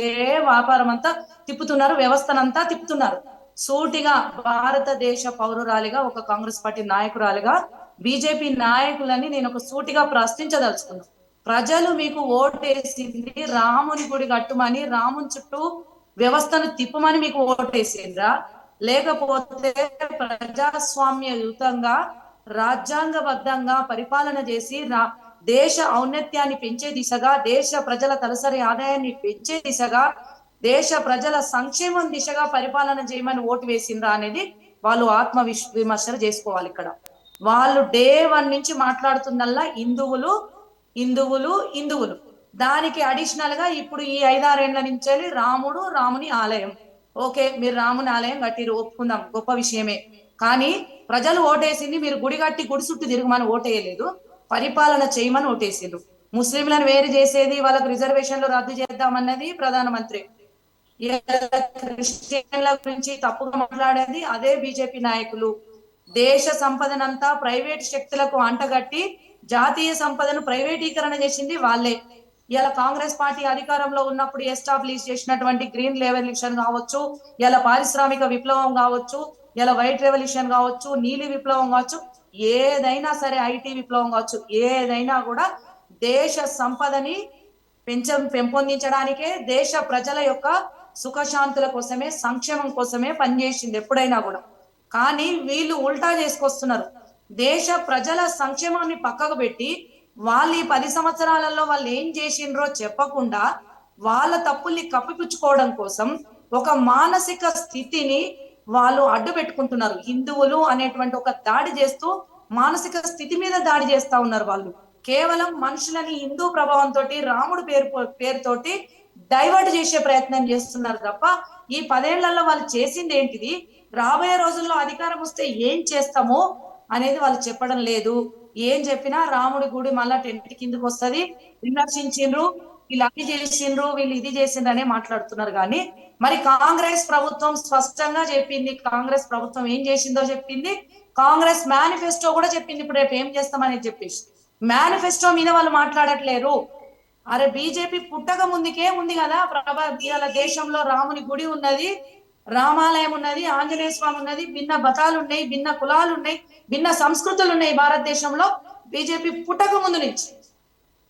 వ్యాపారం అంతా తిప్పుతున్నారు, వ్యవస్థనంతా తిప్పుతున్నారు. సూటిగా భారతదేశ పౌరురాలిగా, ఒక కాంగ్రెస్ పార్టీ నాయకురాలిగా బీజేపీ నాయకులని నేను ఒక సూటిగా ప్రశ్నించదలుచుకున్నాను. ప్రజలు మీకు ఓటేసింది రాముని గుడి కట్టుమని, రాముని చుట్టూ వ్యవస్థను తిప్పమని మీకు ఓటేసిండ్రా, లేకపోతే ప్రజాస్వామ్యయుతంగా రాజ్యాంగబద్ధంగా పరిపాలన చేసి దేశ ఔన్నత్యాన్ని పెంచే దిశగా, దేశ ప్రజల తలసరి ఆదాయాన్ని పెంచే దిశగా, దేశ ప్రజల సంక్షేమం దిశగా పరిపాలన చేయమని ఓటు వేసిండ్రా అనేది వాళ్ళు విమర్శలు చేసుకోవాలి. ఇక్కడ వాళ్ళు డే 1 నుంచి మాట్లాడుతున్నల్లా హిందువులు హిందువులు హిందువులు. దానికి అడిషనల్ గా ఇప్పుడు ఈ 5-6 ఏళ్ల నుంచి రాముని ఆలయం, ఓకే మీరు రాముని ఆలయం కట్టిరు, ఒప్పుకుందాం, గొప్ప విషయమే. కానీ ప్రజలు ఓటేసింది మీరు గుడి కట్టి గుడి చుట్టూ తిరుగుమని ఓటేయలేదు, పరిపాలన చేయమని ఓటేసిండ్రు. ముస్లింలను వేరు చేసేది, వాళ్ళకు రిజర్వేషన్లు రద్దు చేద్దామన్నది ప్రధానమంత్రి. క్రిస్టియన్ల గురించి తప్పుగా మాట్లాడేది అదే బీజేపీ నాయకులు. దేశ సంపదనంతా ప్రైవేట్ శక్తులకు అంటగట్టి జాతీయ సంపదను ప్రైవేటీకరణ చేసింది వాళ్ళే. ఇలా కాంగ్రెస్ పార్టీ అధికారంలో ఉన్నప్పుడు ఎస్టాబ్లిష్ చేసినటువంటి గ్రీన్ రెవల్యూషన్ కావచ్చు, ఇలా పారిశ్రామిక విప్లవం కావచ్చు, ఇలా వైట్ రెవల్యూషన్ కావచ్చు, నీలి విప్లవం కావచ్చు, ఏదైనా సరే, ఐటీ విప్లవం కావచ్చు, ఏదైనా కూడా దేశ సంపదని పెంపొందించడానికే, దేశ ప్రజల యొక్క సుఖశాంతుల కోసమే, సంక్షేమం కోసమే పనిచేసింది ఎప్పుడైనా కూడా. కానీ వీళ్ళు ఉల్టా చేసుకొస్తున్నారు. దేశ ప్రజల సంక్షేమాన్ని పక్కకు పెట్టి వాళ్ళు ఈ 10 సంవత్సరాలలో వాళ్ళు ఏం చేసిండ్రో చెప్పకుండా వాళ్ళ తప్పుల్ని కప్పిపుచ్చుకోవడం కోసం ఒక మానసిక స్థితిని వాళ్ళు అడ్డు పెట్టుకుంటున్నారు. హిందువులు అనేటువంటి ఒక దాడి చేస్తూ మానసిక స్థితి మీద దాడి చేస్తా ఉన్నారు. వాళ్ళు కేవలం మనుషులని హిందూ ప్రభావంతో, రాముడు పేరుతోటి డైవర్ట్ చేసే ప్రయత్నం చేస్తున్నారు తప్ప ఈ 10 ఏళ్లలో వాళ్ళు చేసింది ఏంటిది, రాబోయే రోజుల్లో అధికారం వస్తే ఏం చేస్తామో అనేది వాళ్ళు చెప్పడం లేదు. ఏం చెప్పినా రాముడి గుడి మళ్ళా టెంట్ కిందకి వస్తుంది, విమర్శించిండ్రు, వీళ్ళు అది చేసిండ్రు, వీళ్ళు ఇది చేసిండ్రు అనే మాట్లాడుతున్నారు. కానీ మరి కాంగ్రెస్ ప్రభుత్వం స్పష్టంగా చెప్పింది, కాంగ్రెస్ ప్రభుత్వం ఏం చేసిందో చెప్పింది, కాంగ్రెస్ మేనిఫెస్టో కూడా చెప్పింది ఇప్పుడు రేపు ఏం చేస్తామని చెప్పేసి. మేనిఫెస్టో మీద వాళ్ళు మాట్లాడట్లేరు. అరే బీజేపీ పుట్టక ముందుకే ఉంది కదా ఇవాళ దేశంలో రాముని గుడి ఉన్నది, రామాలయం ఉన్నది, ఆంజనేయ స్వామి ఉన్నది, భిన్న మతాలు ఉన్నాయి, భిన్న కులాలు ఉన్నాయి, భిన్న సంస్కృతులు ఉన్నాయి భారతదేశంలో బీజేపీ పుట్టక ముందు నుంచి.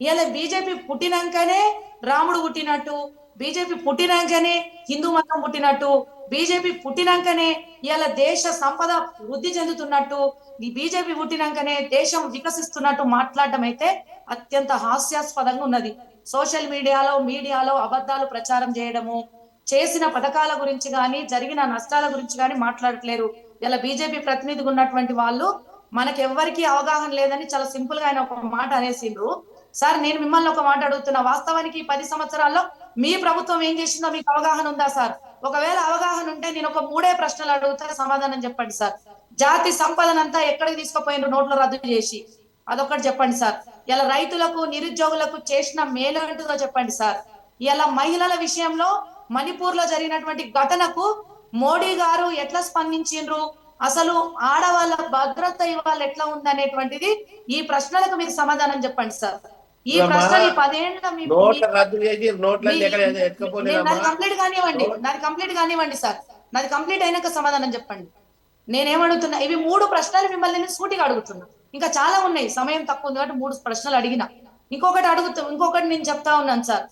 ఇలా బీజేపీ పుట్టినాకనే రాముడు పుట్టినట్టు, బీజేపీ పుట్టినాకనే హిందూ మతం పుట్టినట్టు, బీజేపీ పుట్టినాకనే ఇలా దేశ సంపద వృద్ధి చెందుతున్నట్టు, ఈ బీజేపీ పుట్టినాకనే దేశం వికసిస్తున్నట్టు మాట్లాడడం అయితే అత్యంత హాస్యాస్పదంగా ఉన్నది. సోషల్ మీడియాలో అబద్ధాలు ప్రచారం చేయడము, చేసిన పథకాల గురించి కానీ, జరిగిన నష్టాల గురించి కానీ మాట్లాడట్లేరు. ఇలా బీజేపీ ప్రతినిధిగా ఉన్నటువంటి వాళ్ళు మనకెవ్వరికి అవగాహన లేదని చాలా సింపుల్ గా ఆయన ఒక మాట అనేసిండ్రు. సార్ నేను మిమ్మల్ని ఒక మాట అడుగుతున్నా, వాస్తవానికి 10 సంవత్సరాల్లో మీ ప్రభుత్వం ఏం చేసిందో మీకు అవగాహన ఉందా సార్? ఒకవేళ అవగాహన ఉంటే నేను ఒక 3 ప్రశ్నలు అడుగుతా, సమాధానం చెప్పండి సార్. జాతి సంపదనంతా ఎక్కడికి తీసుకుపోయినారు నోట్ల రద్దు చేసి, అదొకటి చెప్పండి సార్. ఇలా రైతులకు, నిరుద్యోగులకు చేసిన మేలు ఏంటిదో చెప్పండి సార్. ఇలా మహిళల విషయంలో మణిపూర్ లో జరిగినటువంటి ఘటనకు మోడీ గారు ఎట్లా స్పందించిండ్రు, అసలు ఆడవాళ్ళ భద్రత ఇవాళ ఎట్లా ఉందనేటువంటిది, ఈ ప్రశ్నలకు మీరు సమాధానం చెప్పండి సార్. ఈ ప్రశ్నలు ఈ 10 ఏళ్ళ నాది కంప్లీట్ కానివ్వండి సార్, నాది కంప్లీట్ అయినాక సమాధానం చెప్పండి. నేనేమడుగుతున్నా, ఇవి 3 ప్రశ్నలు మిమ్మల్ని నేను సూటిగా అడుగుతున్నా. ఇంకా చాలా ఉన్నాయి, సమయం తక్కువ ఉంది కాబట్టి 3 ప్రశ్నలు అడిగిన. ఇంకొకటి నేను చెప్తా ఉన్నాను సార్.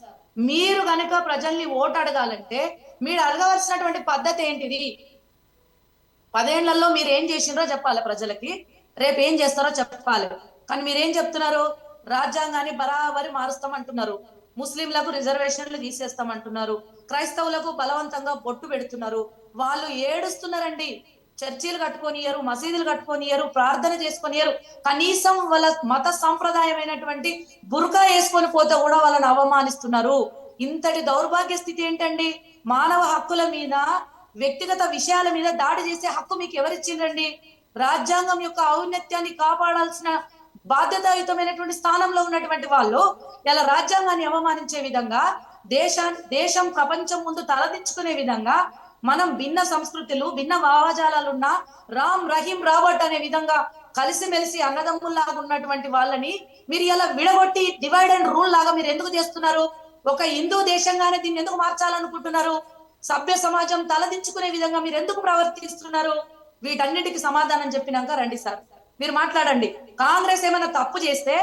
మీరు గనక ప్రజల్ని ఓటు అడగాలంటే మీరు అడగవలసినటువంటి పద్ధతి ఏంటిది? 10 ఏళ్లలో మీరు ఏం చేసిండ్రో చెప్పాలి ప్రజలకి, రేపు ఏం చేస్తారో చెప్పాలి. కానీ మీరేం చెప్తున్నారు, రాజ్యాంగాన్ని బరాబరి మారుస్తామంటున్నారు, ముస్లింలకు రిజర్వేషన్లు తీసేస్తామంటున్నారు, క్రైస్తవులకు బలవంతంగా బొట్టు పెడుతున్నారు, వాళ్ళు ఏడుస్తున్నారండి. చర్చిలు కట్టుకొనియరు, మసీదులు కట్టుకొనియరు, ప్రార్థన చేసుకొనియరు, కనీసం వాళ్ళ మత సంప్రదాయమైనటువంటి బుర్కా వేసుకొని పోతే కూడా వాళ్ళని అవమానిస్తున్నారు. ఇంతటి దౌర్భాగ్య స్థితి ఏంటండి? మానవ హక్కుల మీద, వ్యక్తిగత విషయాల మీద దాడి చేసే హక్కు మీకు ఎవరిచ్చిండ్రండి? రాజ్యాంగం యొక్క ఔన్నత్యాన్ని కాపాడాల్సిన బాధ్యతాయుతమైనటువంటి స్థానంలో ఉన్నటువంటి వాళ్ళు ఇలా రాజ్యాంగాన్ని అవమానించే విధంగా దేశం ప్రపంచం ముందు తలదించుకునే విధంగా మనం భిన్న సంస్కృతులు భిన్న భావజాలాలున్న రామ్ రహీం రాబర్ట్ అనే విధంగా కలిసిమెలిసి అన్నదమ్ముల్లాగా ఉన్నటువంటి వాళ్ళని మీరు ఇలా విడగొట్టి డివైడ్ అండ్ రూల్ లాగా మీరు ఎందుకు చేస్తున్నారు? ఒక హిందూ దేశంగానే దీన్ని ఎందుకు మార్చాలనుకుంటున్నారు? సభ్య సమాజం తలదించుకునే విధంగా మీరు ఎందుకు ప్రవర్తిస్తున్నారు? వీటన్నిటికి సమాధానం చెప్పినాక రండి సార్, మీరు మాట్లాడండి. కాంగ్రెస్ ఏమైనా తప్పు చేస్తే,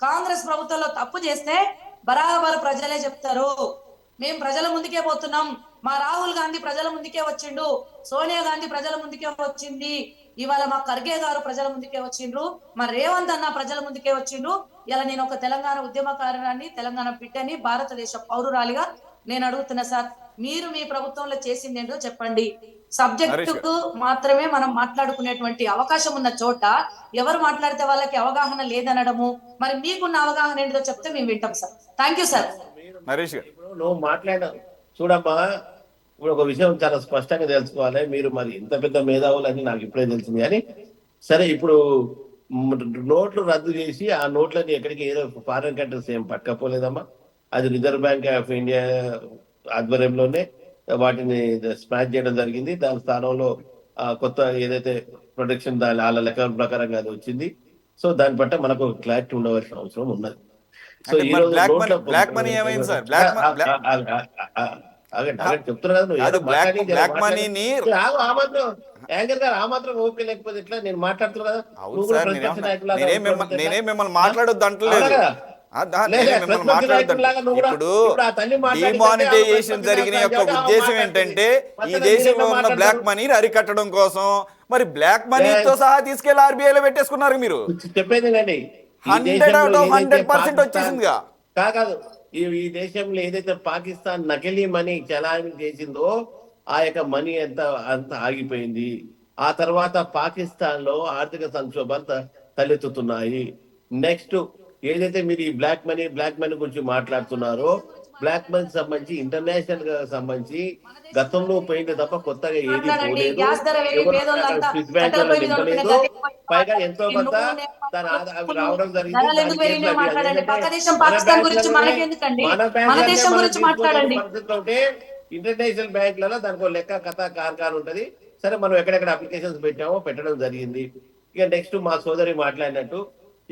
కాంగ్రెస్ ప్రభుత్వంలో తప్పు చేస్తే బరాబర్ ప్రజలే చెప్తారు. మేము ప్రజల ముందుకే పోతున్నాం, మా రాహుల్ గాంధీ ప్రజల ముందుకే వచ్చిండు, సోనియా గాంధీ ప్రజల ముందుకే వచ్చింది, ఇవాళ మా ఖర్గే గారు ప్రజల ముందుకే వచ్చిండ్రు, మా రేవంత్ అన్న ప్రజల ముందుకే వచ్చిండ్రు. ఇలా నేను ఒక తెలంగాణ ఉద్యమకారురాన్ని, తెలంగాణ బిడ్డని, భారతదేశ పౌరురాలిగా నేను అడుగుతున్నా సార్, మీరు మీ ప్రభుత్వంలో చేసింది ఏంటో చెప్పండి. సబ్జెక్టుకు మాత్రమే మనం మాట్లాడుకునేటువంటి అవకాశం ఉన్న చోట ఎవరు మాట్లాడితే వాళ్ళకి అవగాహన లేదనడము, మరి మీకున్న అవగాహన ఏంటో చెప్తే మేము వింటాం sir. Thank you sir. Naresh గారు, ఇప్పుడు నువ్వు మాట్లాడావు చూడమ్మా, ఇప్పుడు ఒక విషయం చాలా స్పష్టంగా తెలుసుకోవాలి. మీరు మరి ఇంత పెద్ద మేధావులని నాకు ఇప్పుడే తెలిసింది. కానీ సరే, ఇప్పుడు నోట్లు రద్దు చేసి ఆ నోట్లని ఎక్కడికి ఏదో ఫారిన్ కంట్రీస్ ఏం పట్టకపోలేదమ్మా. అది రిజర్వ్ బ్యాంక్ ఆఫ్ ఇండియా ఆధ్వర్యంలోనే వాటిని స్మాష్ చేయడం జరిగింది. దాని స్థానంలో కొత్త ఏదైతే ప్రొటెక్షన్ దాని వాళ్ళ లెక్కల ప్రకారంగా అది వచ్చింది. సో దాని పట్ల మనకు క్లారిటీ ఉండవలసిన అవసరం ఉన్నది. సో ఈ రోజు బ్లాక్ మనీ ఏమైంది సార్? చెప్తున్నా బ్లాక్ మనీని యాంకర్ గారు ఆ మాత్రం ఓపిక లేకపోతే ఎట్లా? నేను మాట్లాడుతున్నా కదా. అవును సార్, నేనే మిమ్మల్ని మాట్లాడొద్దు అంటలేదు. ఇప్పుడు డిమానిటైజేషన్ జరిగిన యొక్క ఉద్దేశం ఏంటంటే ఈ దేశంలో ఉన్న బ్లాక్ మనీని అరికట్టడం కోసం. మరి బ్లాక్ మనీతో సహా తీసుకెళ్లి RBI లో పెట్టేసుకున్నారు మీరు. చెప్పేది అండి, 100% వచ్చేసిందిగా. కాదు, ఈ దేశంలో ఏదైతే పాకిస్తాన్ నకిలీ మనీ చలామణి చేసిందో ఆ యొక్క మనీ అంత ఆగిపోయింది. ఆ తర్వాత పాకిస్తాన్ లో ఆర్థిక సంక్షోభాలు తలెత్తుతున్నాయి. నెక్స్ట్ ఏదైతే మీరు ఈ బ్లాక్ మనీ గురించి మాట్లాడుతున్నారో, బ్లాక్ మనీ సంబంధించి ఇంటర్నేషనల్ గా సంబంధించి గతంలో పోయింది తప్ప కొత్తగా ఏది పోలేదు. స్విస్ బ్యాంకులలో నింపలేదు. పైగా ఎంతో కొంత అవి రావడం జరిగింది. ఇంటర్నేషనల్ బ్యాంకులలో దానికి లెక్క కథ కార్ఖాన ఉంటది. సరే, మనం ఎక్కడెక్కడ అప్లికేషన్స్ పెట్టడం జరిగింది. ఇక నెక్స్ట్ మా సోదరి మాట్లాడినట్టు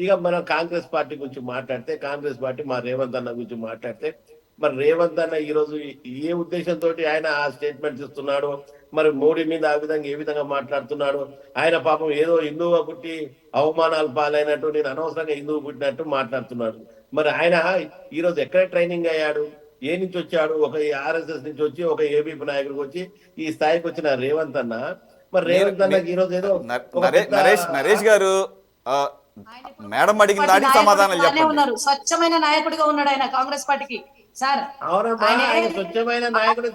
ఇక మనం కాంగ్రెస్ పార్టీ గురించి మాట్లాడితే, కాంగ్రెస్ పార్టీ మా రేవంత్ అన్న గురించి మాట్లాడితే, మరి రేవంత్ అన్న ఈ రోజు ఏ ఉద్దేశంతో ఆయన ఆ స్టేట్మెంట్స్ ఇస్తున్నాడు, మరి మోడీ మీద ఆ విధంగా ఏ విధంగా మాట్లాడుతున్నాడు? ఆయన పాపం ఏదో హిందువుగా పుట్టి అవమానాలు పాలైనట్టు, నేను అనవసరంగా హిందువు పుట్టినట్టు మాట్లాడుతున్నాడు. మరి ఆయన ఈ రోజు ఎక్కడ ట్రైనింగ్ అయ్యాడు? ఏ నుంచి వచ్చాడు? ఒక RSS నుంచి వచ్చి ఒక ABP నాయకుడికి వచ్చి ఈ స్థాయికి వచ్చిన రేవంత్ అన్న, మరి రేవంత్ అన్నకి ఈ రోజు ఏదో నరేష్ గారు మేడం అడిగిన దానికి సమాధానం చెప్పండి. స్వచ్ఛమైన నాయకుడిగా ఉన్నాడు ఆయన కాంగ్రెస్ పార్టీకి సార్. ఆయన స్వచ్ఛమైన నాయకుడు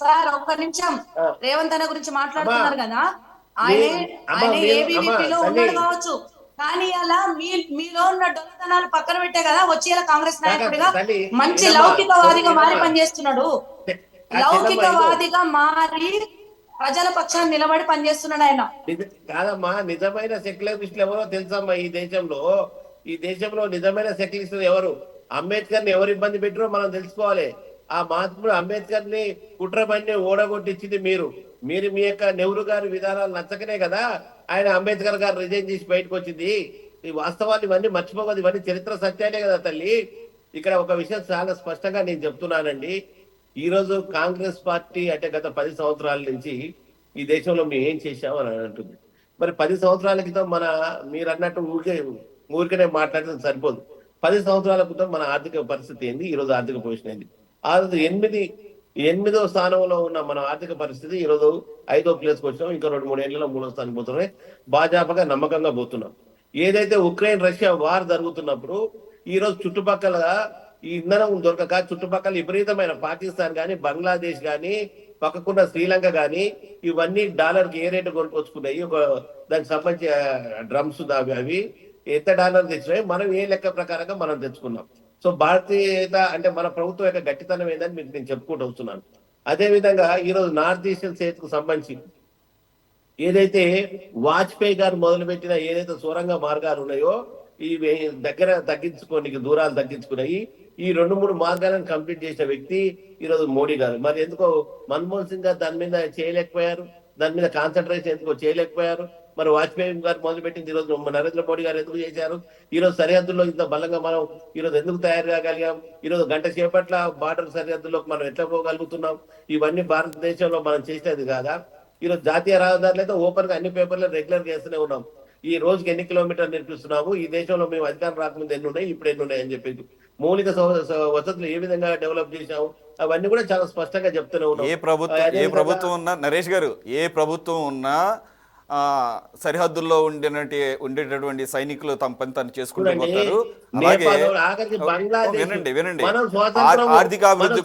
సార్ ఒక్క నిమిషం, రేవంత్ అన్న గురించి మాట్లాడుతున్నారు కదా, ఆయన ఏబీవీపీలో ఉన్నాడు కావచ్చు, కానీ అలా మీలో ఉన్న దొంగతనాలు పక్కన పెట్టే కదా వచ్చి ఇలా కాంగ్రెస్ నాయకుడిగా మంచి లౌకికవాదిగా మారి పనిచేస్తున్నాడు. లౌకికవాదిగా మారి ప్రజల పక్షాన్ని నిలబడి పనిచేస్తున్నాడు ఆయన. కాదమ్మా, నిజమైన సెక్యులరిస్టులు ఎవరో తెలుసమ్మా ఈ దేశంలో నిజమైన సెక్యులరిస్టులు ఎవరు? అంబేద్కర్ ని ఎవరు ఇబ్బంది పెట్టారో మనం తెలుసుకోవాలి. ఆ మహాత్ముడు అంబేద్కర్ ని కుట్ర పని ఓడగొట్టించింది మీరు మీ యొక్క నెహ్రూ గారి విధానాలు నచ్చకనే కదా ఆయన అంబేద్కర్ గారు రిజైన్ చేసి బయటకు వచ్చింది. ఈ వాస్తవాలు ఇవన్నీ మర్చిపోకూడదు, ఇవన్నీ చరిత్ర సత్యాలే కదా తల్లి. ఇక్కడ ఒక విషయం చాలా స్పష్టంగా నేను చెప్తున్నానండి. ఈ రోజు కాంగ్రెస్ పార్టీ అంటే గత 10 సంవత్సరాల నుంచి ఈ దేశంలో మేము ఏం చేశాము అని అంటుంది. మరి 10 సంవత్సరాల క్రితం మీరు అన్నట్టు ఊరికనే మాట్లాడితే సరిపోదు. 10 సంవత్సరాల క్రితం మన ఆర్థిక పరిస్థితి ఏంది, ఈ రోజు ఆర్థిక పొజిషన్ ఏంది? ఆ రోజు 8వ స్థానంలో ఉన్న మన ఆర్థిక పరిస్థితి ఈ రోజు 5వ ప్లేస్కి వచ్చినాం. ఇంకా 2-3 ఏళ్లలో 3వ స్థానానికి పోతున్నాయి. భాజపాగా నమ్మకంగా పోతున్నాం. ఏదైతే ఉక్రెయిన్ రష్యా వార్ జరుగుతున్నప్పుడు ఈ రోజు చుట్టుపక్కల ఈ ఇంధనం దొరకక చుట్టుపక్కల విపరీతమైన పాకిస్తాన్ కానీ, బంగ్లాదేశ్ కానీ, పక్కకున్న శ్రీలంక కానీ ఇవన్నీ డాలర్కి ఏ రేటు కొనుక్కొచ్చుకున్నాయి. దానికి సంబంధించి డ్రమ్స్ అవి ఎంత డాలర్ తెచ్చినాయి, మనం ఏ లెక్క ప్రకారంగా మనం తెచ్చుకున్నాం. సో భారతీయత అంటే మన ప్రభుత్వం యొక్క గట్టితనం ఏందని మీకు నేను చెప్పుకుంటూ వస్తున్నాను. అదే విధంగా ఈ రోజు నార్త్ ఈస్టర్న్ స్టేట్ కు సంబంధించి ఏదైతే వాజ్పేయి గారు మొదలుపెట్టిన ఏదైతే సొరంగ మార్గాలు ఉన్నాయో ఈ దగ్గర తగ్గించుకోనికి దూరాలు తగ్గించుకున్నాయి ఈ 2-3 మార్గాలను కంప్లీట్ చేసిన వ్యక్తి ఈరోజు మోడీ గారు. మరి ఎందుకో మన్మోహన్ సింగ్ గారు దాని మీద చేయలేకపోయారు, దాని మీద కాన్సన్ట్రేషన్ ఎందుకో చేయలేకపోయారు. మరి వాజ్పేయి గారు మొదలుపెట్టింది ఈరోజు నరేంద్ర మోడీ గారు ఎందుకు చేశారు? ఈరోజు సరిహద్దుల్లో ఇంత బలంగా మనం ఈరోజు ఎందుకు తయారు కాగలిగాం? ఈరోజు గంట సేపట్ల బార్డర్ సరిహద్దుల్లోకి మనం ఎట్లా పోగలుగుతున్నాం? ఇవన్నీ భారతదేశంలో మనం చేసేది కాదా? ఈరోజు జాతీయ రహదారులు అయితే ఓపెన్ గా అన్ని పేపర్లు రెగ్యులర్ గా వేస్తూనే ఉన్నాం. ఈ రోజుకి ఎన్ని కిలోమీటర్లు నిర్మిస్తున్నాము, ఈ దేశంలో మేము అధికారం రాకముందు ఎన్ని ఉన్నాయి, ఇప్పుడు ఎన్ని ఉన్నాయి అని చెప్పేసి మౌలిక వసతులు ఏ విధంగా డెవలప్ చేశాము అవన్నీ కూడా చాలా స్పష్టంగా చెప్తూనే ఉన్నాం. ఏ ప్రభుత్వం ఉన్నా నరేష్ గారు, ఏ ప్రభుత్వం ఉన్నా సరిహద్దుల్లో ఉండేటటువంటి సైనికులు తమ పని తను చేసుకుంటూ పోతారు. అలాగే వినండి ఆర్థికాభివృద్ధి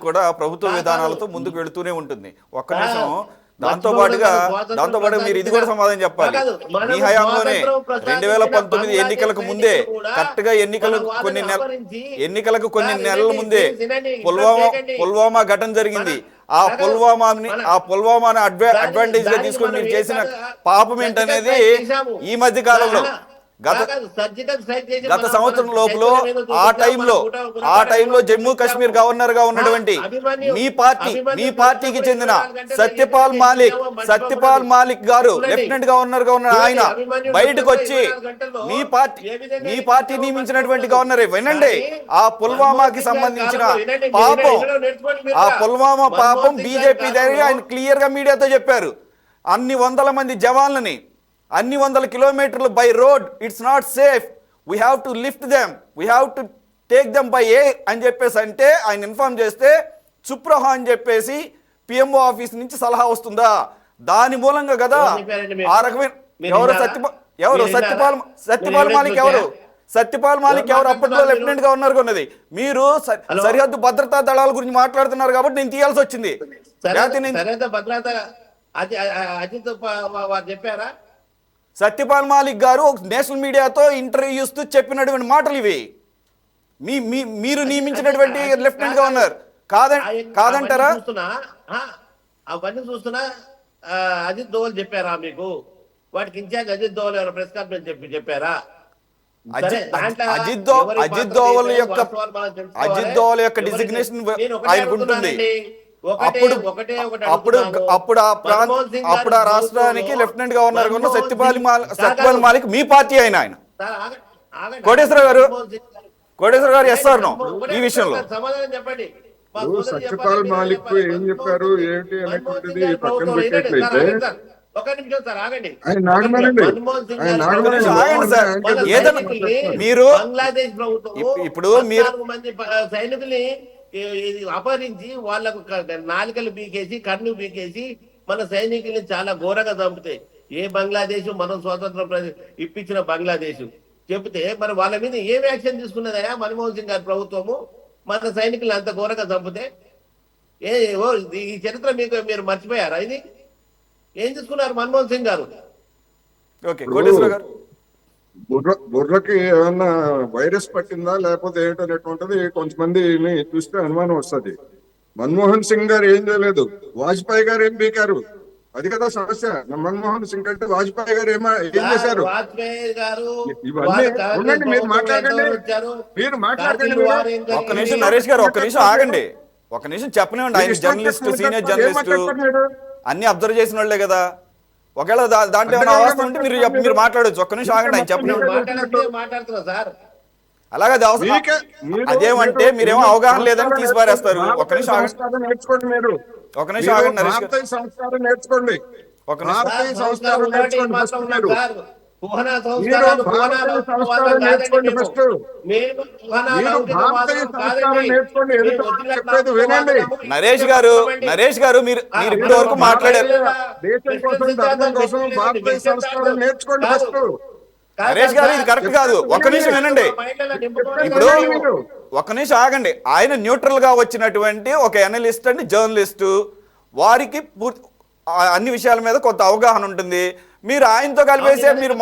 కూడా ప్రభుత్వ విధానాలతో ముందుకు వెళుతూనే ఉంటుంది. ఒక్క నిమిషం, దాంతో పాటుగా మీరు ఇది కూడా సమాధానం చెప్పాలి. మీ హయాంలోనే 2019 ఎన్నికలకు ముందే కరెక్ట్ గా ఎన్నికలకు కొన్ని నెలల ముందే పుల్వామా ఘటన జరిగింది. ఆ పుల్వామాని అడ్వాంటేజ్ గా తీసుకొని మీరు చేసిన పాపం ఏంటనేది ఈ మధ్య కాలంలో గత సంవత్సరం లోపల ఆ టైంలో జమ్మూ కాశ్మీర్ గవర్నర్ గా ఉన్నటువంటి మీ పార్టీకి చెందిన సత్యపాల్ మాలిక్ గారు లెఫ్టినెంట్ గవర్నర్ గా ఉన్న ఆయన బయటకు వచ్చి మీ పార్టీ నియమించినటువంటి గవర్నరే వినండి, ఆ పుల్వామాకి సంబంధించిన పుల్వామా పాపం బీజేపీ దగ్గర ఆయన క్లియర్ గా మీడియాతో చెప్పారు. అన్ని వందల మంది జవాన్లని అన్ని 100 కిలోమీటర్లు by road, it's not safe, we have to lift them, we have to take them by air అని చెప్పేసి అంటే ఆయన ఇన్ఫార్మ్ చేస్తే చుప్రహ అని చెప్పేసి పిఎంఓ ఆఫీస్ నుంచి సలహా వస్తుందా? దాని మూలంగా కదా ఆ రకమైన సత్యపాల్ మాలిక్ ఎవరు అప్పట్లో లెఫ్టినెంట్ గవర్నర్ గా ఉన్నది. మీరు సరిహద్దు భద్రతా దళాల గురించి మాట్లాడుతున్నారు కాబట్టి నేను తీయాల్సి వచ్చింది. చెప్పారా సత్యపాల్ మాలిక్ గారు నేషనల్ మీడియాతో ఇంటర్వ్యూ ఇస్తూ చెప్పినటువంటి మాటలు ఇవి. మీరు నియమించినటువంటి లెఫ్టినెంట్ గవర్నర్ కాదంటారా? అవన్నీ చూస్తున్నా అజిత్ దోవల్ చెప్పారా మీకు? వాటికి ఇన్ఛార్జ్ అజిత్ దోవల్ ఎవరు ప్రెస్ కాన్ఫరెన్స్ చెప్పారా? అజిత్ దోవల్ యొక్క డిజిగ్నేషన్ ఆయనకు ఉంటుంది. అప్పుడు ఆ రాష్ట్రానికి లెఫ్టినెంట్ గవర్నర్ గా ఉన్న సత్యపాల్ మాలిక్ మీ పార్టీ ఆయన కోటేశ్వర గారు ఎస్ఆర్ నో ఈ విషయంలో చెప్పండి. సత్యపాల్ మాలిక్ ఏం చెప్పారు ఏంటి అనేటువంటిది పక్కన పెట్టేట్లయితే మీరు ఇప్పుడు సైనికుల్ని అపహరించి వాళ్ళకు నాలుకలు పీకేసి కన్ను పీకేసి మన సైనికుల్ని చాలా ఘోరంగా చంపితే ఏ బంగ్లాదేశ్ మనం స్వాతంత్రం ఇప్పించిన బంగ్లాదేశ్ చెబితే మరి వాళ్ళ మీద ఏం యాక్షన్ తీసుకున్నదయా మన్మోహన్ సింగ్ గారి ప్రభుత్వము? మన సైనికులు అంత ఘోరంగా చంపితే ఈ చరిత్ర మీరు మర్చిపోయారా? ఇది ఏం తీసుకున్నారు మన్మోహన్ సింగ్ గారు? బుర్రకి ఏమన్నా వైరస్ పట్టిందా లేకపోతే ఏంటనేటువంటిది కొంతమందిని చూస్తే అనుమానం వస్తుంది. మన్మోహన్ సింగ్ గారు ఏం చేయలేదు, వాజ్పేయి గారు ఏం పీకారు, అది కదా సమస్య. మన్మోహన్ సింగ్ అంటే వాజ్పేయి గారు ఏం చేశారు? ఇవన్నీ ఉండండి, మీరు మాట్లాడండి. ఒక్క నిమిషం నరేష్ గారు, ఒక్క నిమిషం ఆగండి, ఒక్క నిమిషం చెప్పనివ్వండి. ఆయన జర్నలిస్ట్, సీనియర్ జర్నలిస్ట్, అన్ని అబ్జర్వ్ చేసిన వాళ్ళే కదా. ఒకవేళ దాంట్లో ఏమైనా అవస్థ ఉంటే మీరు మాట్లాడచ్చు. ఒక్క నిమిషం ఆగండి, ఆయన చెప్పండి. అలాగే అదేమంటే మీరేమో అవగాహన లేదని తీసి పారేస్తారు. ఒక్క నిమిషం ఆగండి, ఒక నిమిషం ఆగండి నరేష్ గారు, సంస్కారం నేర్చుకోండి. నరేష్ గారు మీరు ఇప్పటి వరకు మాట్లాడారు. నరేష్ గారు ఇది కరెక్ట్ కాదు. ఒక్క నిమిషం వినండి, ఇప్పుడు ఒక్క నిమిషం ఆగండి. ఆయన న్యూట్రల్ గా వచ్చినటువంటి ఒక అనలిస్ట్ అండ్ జర్నలిస్టు, వారికి అన్ని విషయాల మీద కొంత అవగాహన ఉంటుంది. మీరు ఆయనతో కలిపేసే మీరు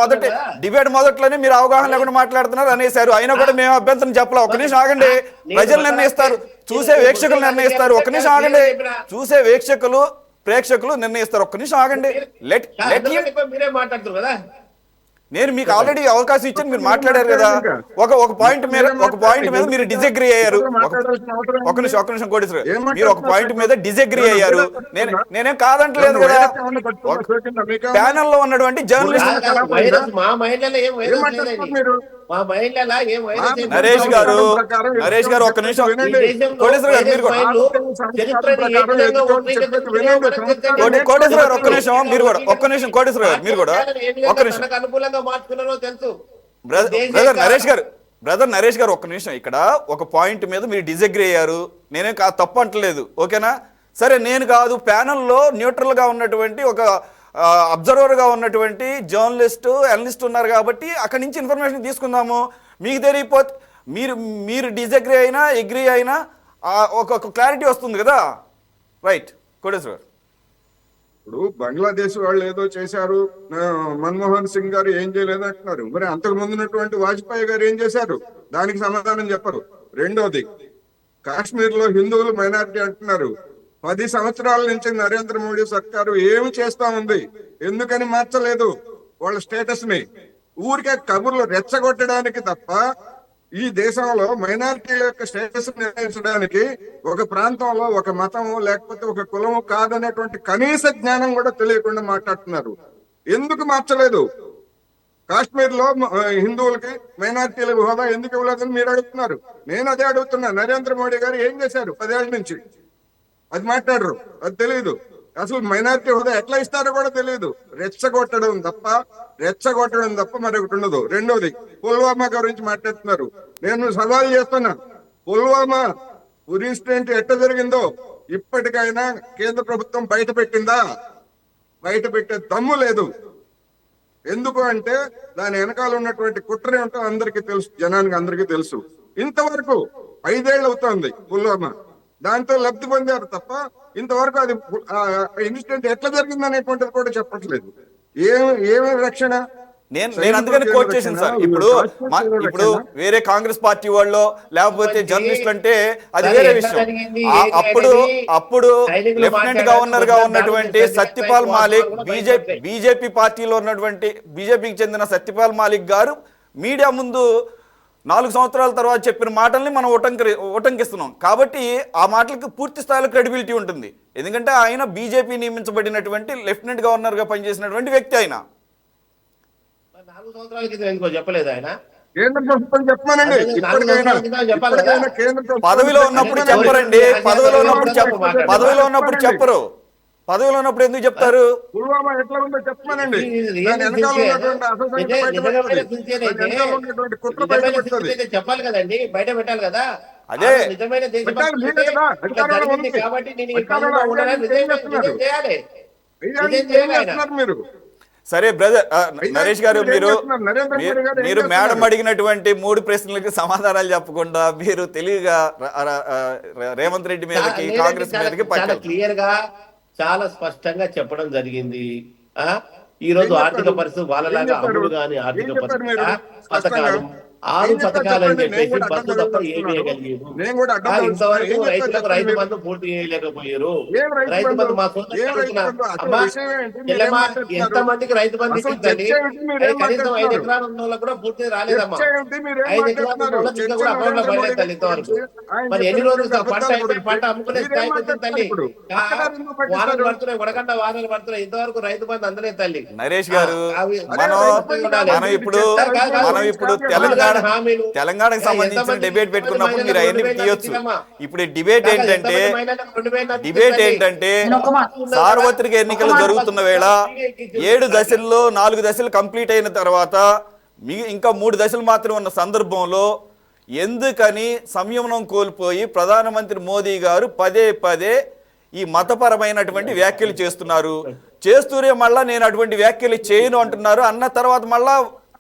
డిబేట్ మొదట్లోనే మీరు అవగాహన లేకుండా మాట్లాడుతున్నారు అనేసారు. అయినా కూడా మేము అభ్యంతరం చెప్పలే. ఒక నిమిషం ఆగండి, ప్రజలు నిర్ణయిస్తారు, చూసే వీక్షకులు నిర్ణయిస్తారు. ఒక నిమిషం ఆగండి, చూసే వీక్షకులు ప్రేక్షకులు నిర్ణయిస్తారు. ఒక్క నిమిషం ఆగండి. లెట్ మీరే మాట్లాడుతారు కదా. నేను మీకు ఆల్రెడీ అవకాశం ఇచ్చాను, మీరు మాట్లాడారు కదా. ఒక పాయింట్ మీద మీరు డిసగ్రీ అయ్యారు. ఒక నిమిషం కోటేశ్వర గారు, మీరు ఒక పాయింట్ మీద డిసగ్రీ అయ్యారు. నేనేం కాదంటలేదు కదా. ప్యానెల్ లో ఉన్నటువంటి జర్నలిస్ట్ నరేష్ గారు ఒక్క నిమిషం. కోటేశ్వర గారు మీరు కోటేశ్వర గారు ఒక్క నిమిషం, మీరు కూడా ఒక్క నిమిషం. కోటేశ్వర గారు మీరు కూడా ఒక్క నిమిషం. బ్రదర్ నరేష్ గారు ఒక్క నిమిషం. ఇక్కడ ఒక పాయింట్ మీద మీరు డిసగ్రీ అయ్యారు, నేనేం తప్పు అంటలేదు, ఓకేనా? సరే, నేను కాదు, ప్యానెల్లో న్యూట్రల్ గా ఉన్నటువంటి ఒక అబ్జర్వర్ గా ఉన్నటువంటి జర్నలిస్ట్ అనలిస్ట్ ఉన్నారు కాబట్టి అక్కడి నుంచి ఇన్ఫర్మేషన్ తీసుకుందాము. మీకు తెలియపోతే మీరు డిసగ్రీ అయినా అగ్రీ అయినా ఒక క్లారిటీ వస్తుంది కదా. రైట్ కోటేశ్వర గారు. ఇప్పుడు బంగ్లాదేశ్ వాళ్ళు ఏదో చేశారు, మన్మోహన్ సింగ్ గారు ఏం చేయలేదు అంటున్నారు. మరి అంతకు ముందు ఉన్నటువంటి వాజ్పేయి గారు ఏం చేశారు? దానికి సమాధానం చెప్పరు. రెండోది, కాశ్మీర్ లో హిందువులు మైనారిటీ అంటున్నారు. 10 సంవత్సరాల నుంచి నరేంద్ర మోడీ సర్కారు ఏమి చేస్తా ఉంది? ఎందుకని మార్చలేదు వాళ్ళ స్టేటస్ ని? ఊరికే కబుర్లు రెచ్చగొట్టడానికి తప్ప ఈ దేశంలో మైనారిటీల యొక్క స్టేటస్ నిర్ణయించడానికి ఒక ప్రాంతంలో ఒక మతము లేకపోతే ఒక కులము కాదనేటువంటి కనీస జ్ఞానం కూడా తెలియకుండా మాట్లాడుతున్నారు. ఎందుకు మార్చలేదు? కాశ్మీర్ లో హిందువులకి మైనారిటీలకు హోదా ఎందుకు ఇవ్వలేదని మీరు అడుగుతున్నారు. నేను అదే అడుగుతున్నా. నరేంద్ర మోడీ గారు ఏం చేశారు 10 ఏళ్ల నుంచి? అది మాట్లాడరు, అది తెలియదు. అసలు మైనారిటీ హోదా ఎట్లా ఇస్తారో కూడా తెలియదు. రెచ్చగొట్టడం తప్ప మరొకటి ఉండదు. రెండోది, పుల్వామా గురించి మాట్లాడుతున్నారు. నేను సవాల్ చేస్తున్నా, పుల్వామా ఇన్సిడెంట్ ఎట్లా జరిగిందో ఇప్పటికైనా కేంద్ర ప్రభుత్వం బయట పెట్టిందా? బయట పెట్టే దమ్ము లేదు. ఎందుకు అంటే దాని వెనకాల ఉన్నటువంటి కుట్ర ఏంటో అందరికీ తెలుసు, జనానికి అందరికీ తెలుసు. ఇంతవరకు 5 ఏళ్ళు అవుతోంది పుల్వామా, దాంతో లబ్ధి పొందారు తప్ప ఇంతవరకు అది ఇన్సిడెంట్ ఎట్లా జరిగింది అనేటువంటిది కూడా చెప్పట్లేదు. ఏమి రక్షణ? నేను అందుకని కోట్ చేసింది సార్. ఇప్పుడు వేరే కాంగ్రెస్ పార్టీ వాళ్ళు లేకపోతే జర్నలిస్టులు అంటే అది వేరే విషయం. అప్పుడు లెఫ్టినెంట్ గవర్నర్ గా ఉన్నటువంటి సత్యపాల్ మాలిక్, బీజేపీ పార్టీలో ఉన్నటువంటి బీజేపీకి చెందిన సత్యపాల్ మాలిక్ గారు మీడియా ముందు 4 సంవత్సరాల తర్వాత చెప్పిన మాటల్ని మనం ఉటంకిస్తున్నాం. కాబట్టి ఆ మాటలకు పూర్తి స్థాయిలో క్రెడిబిలిటీ ఉంటుంది. ఎందుకంటే ఆయన బీజేపీ నియమించబడినటువంటి లెఫ్టినెంట్ గవర్నర్ గా పనిచేసినటువంటి వ్యక్తి. ఆయన 4 సంవత్సరాల క్రితం ఎందుకో చెప్పలేదు ఆయన. కేంద్ర ప్రభుత్వం చెప్పమనండి. పదవిలో ఉన్నప్పుడు చెప్పరండి. పదవిలో ఉన్నప్పుడు చెప్పరు. పదవిలో ఉన్నప్పుడు ఎందుకు చెప్తారు? పుల్వామా ఎట్లా ఉందో చెప్పమనండి. చెప్పాలి కదండి, బయట పెట్టాలి కదా. అదే నిజమైన మీరు. సరే బ్రదర్ నరేష్ గారు, మీరు మేడం అడిగినటువంటి 3 ప్రశ్నలకి సమాధానాలు చెప్పకుండా మీరు తెలివిగా రేవంత్ రెడ్డి మీదకి కాంగ్రెస్ మీదకి క్లియర్ గా చాలా స్పష్టంగా చెప్పడం జరిగింది. ఈ రోజు ఆర్థిక పరిస్థితి వాళ్ళలాగా అమ్ముడు గాని ఆర్థిక పరిస్థితి పథకాలు 6 పథకాలు అని చెప్పేసి బస్సు తప్ప ఏమి వేయగలిగారు. ఇంతవరకు రైతులకు రైతు బంధు పూర్తి చేయలేకపోయారు. రైతు బంధు మా అమ్మా ఎంత మందికి రైతు బంధు ఇచ్చిందండి? కనీసం 5 ఎకరాలు ఉన్న వాళ్ళకి కూడా పూర్తి రాలేదమ్మా. 5 ఎకరాలు ఉన్న వాళ్ళకి ఇంకా కూడా అకౌంట్ లో పడలేదు తల్లి ఇంతవరకు. మరి ఎన్ని రోజులు పంట అమ్ముకునే స్థాయికి వచ్చింది తల్లి? వానలు పడుతున్నాయి, వడగంట వానలు పడుతున్నాయి, ఇంతవరకు రైతు బంధు అందలేదు తల్లి. నరేష్ గారు, మనం ఇప్పుడు తెలంగాణకు సంబంధించిన డిబేట్ పెట్టుకున్నప్పుడు మీరు అవన్నీ తీయొచ్చు. ఇప్పుడు డిబేట్ ఏంటంటే సార్వత్రిక ఎన్నికలు జరుగుతున్న వేళ 7 దశల్లో 4 దశలు కంప్లీట్ అయిన తర్వాత ఇంకా 3 దశలు మాత్రం ఉన్న సందర్భంలో ఎందుకని సంయమనం కోల్పోయి ప్రధానమంత్రి మోదీ గారు పదే ఈ మతపరమైనటువంటి వ్యాఖ్యలు చేస్తూనే మళ్ళా నేను అటువంటి వ్యాఖ్యలు చేయను అంటున్నారు. అన్న తర్వాత మళ్ళా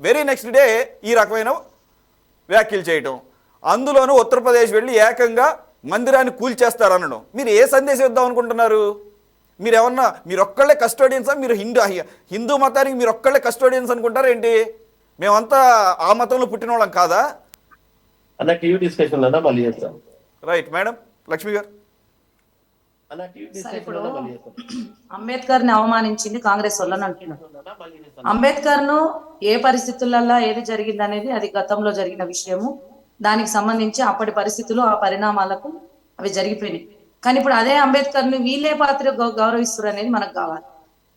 వెరీ నెక్స్ట్ డే ఈ రకమైన వ్యాఖ్యలు చేయటం, అందులోనూ ఉత్తరప్రదేశ్ వెళ్ళి ఏకంగా మందిరాన్ని కూల్చేస్తారనడం. మీరు ఏ సందేశం ఇద్దాం అనుకుంటున్నారు? మీరు ఒక్కళ్ళే కస్టోడియన్సా? మీరు హిందూ మతానికి మీరు ఒక్కళ్ళే కస్టోడియన్స్ అనుకుంటారా ఏంటి? మేమంతా ఆ మతంలో పుట్టిన వాళ్ళం కాదా? టీవీ డిస్కషన్ మళ్ళీ చేస్తాం. రైట్ మేడం లక్ష్మి గారు. అలా టీవీ సార్ డిస్కషన్ ఇప్పుడు వల్ల మళ్ళీ చేస్తాం. అంబేద్కర్ ని అవమానించింది కాంగ్రెస్ వాళ్ళని అంటున్నారు. అంబేద్కర్ ను ఏ పరిస్థితులలో ఏది జరిగింది అనేది అది గతంలో జరిగిన విషయము. దానికి సంబంధించి అప్పటి పరిస్థితులు ఆ పరిణామాలకు అవి జరిగిపోయినాయి. కానీ ఇప్పుడు అదే అంబేద్కర్ ని వీళ్ళే పాత్ర గౌరవిస్తారు అనేది మనకు కావాలి.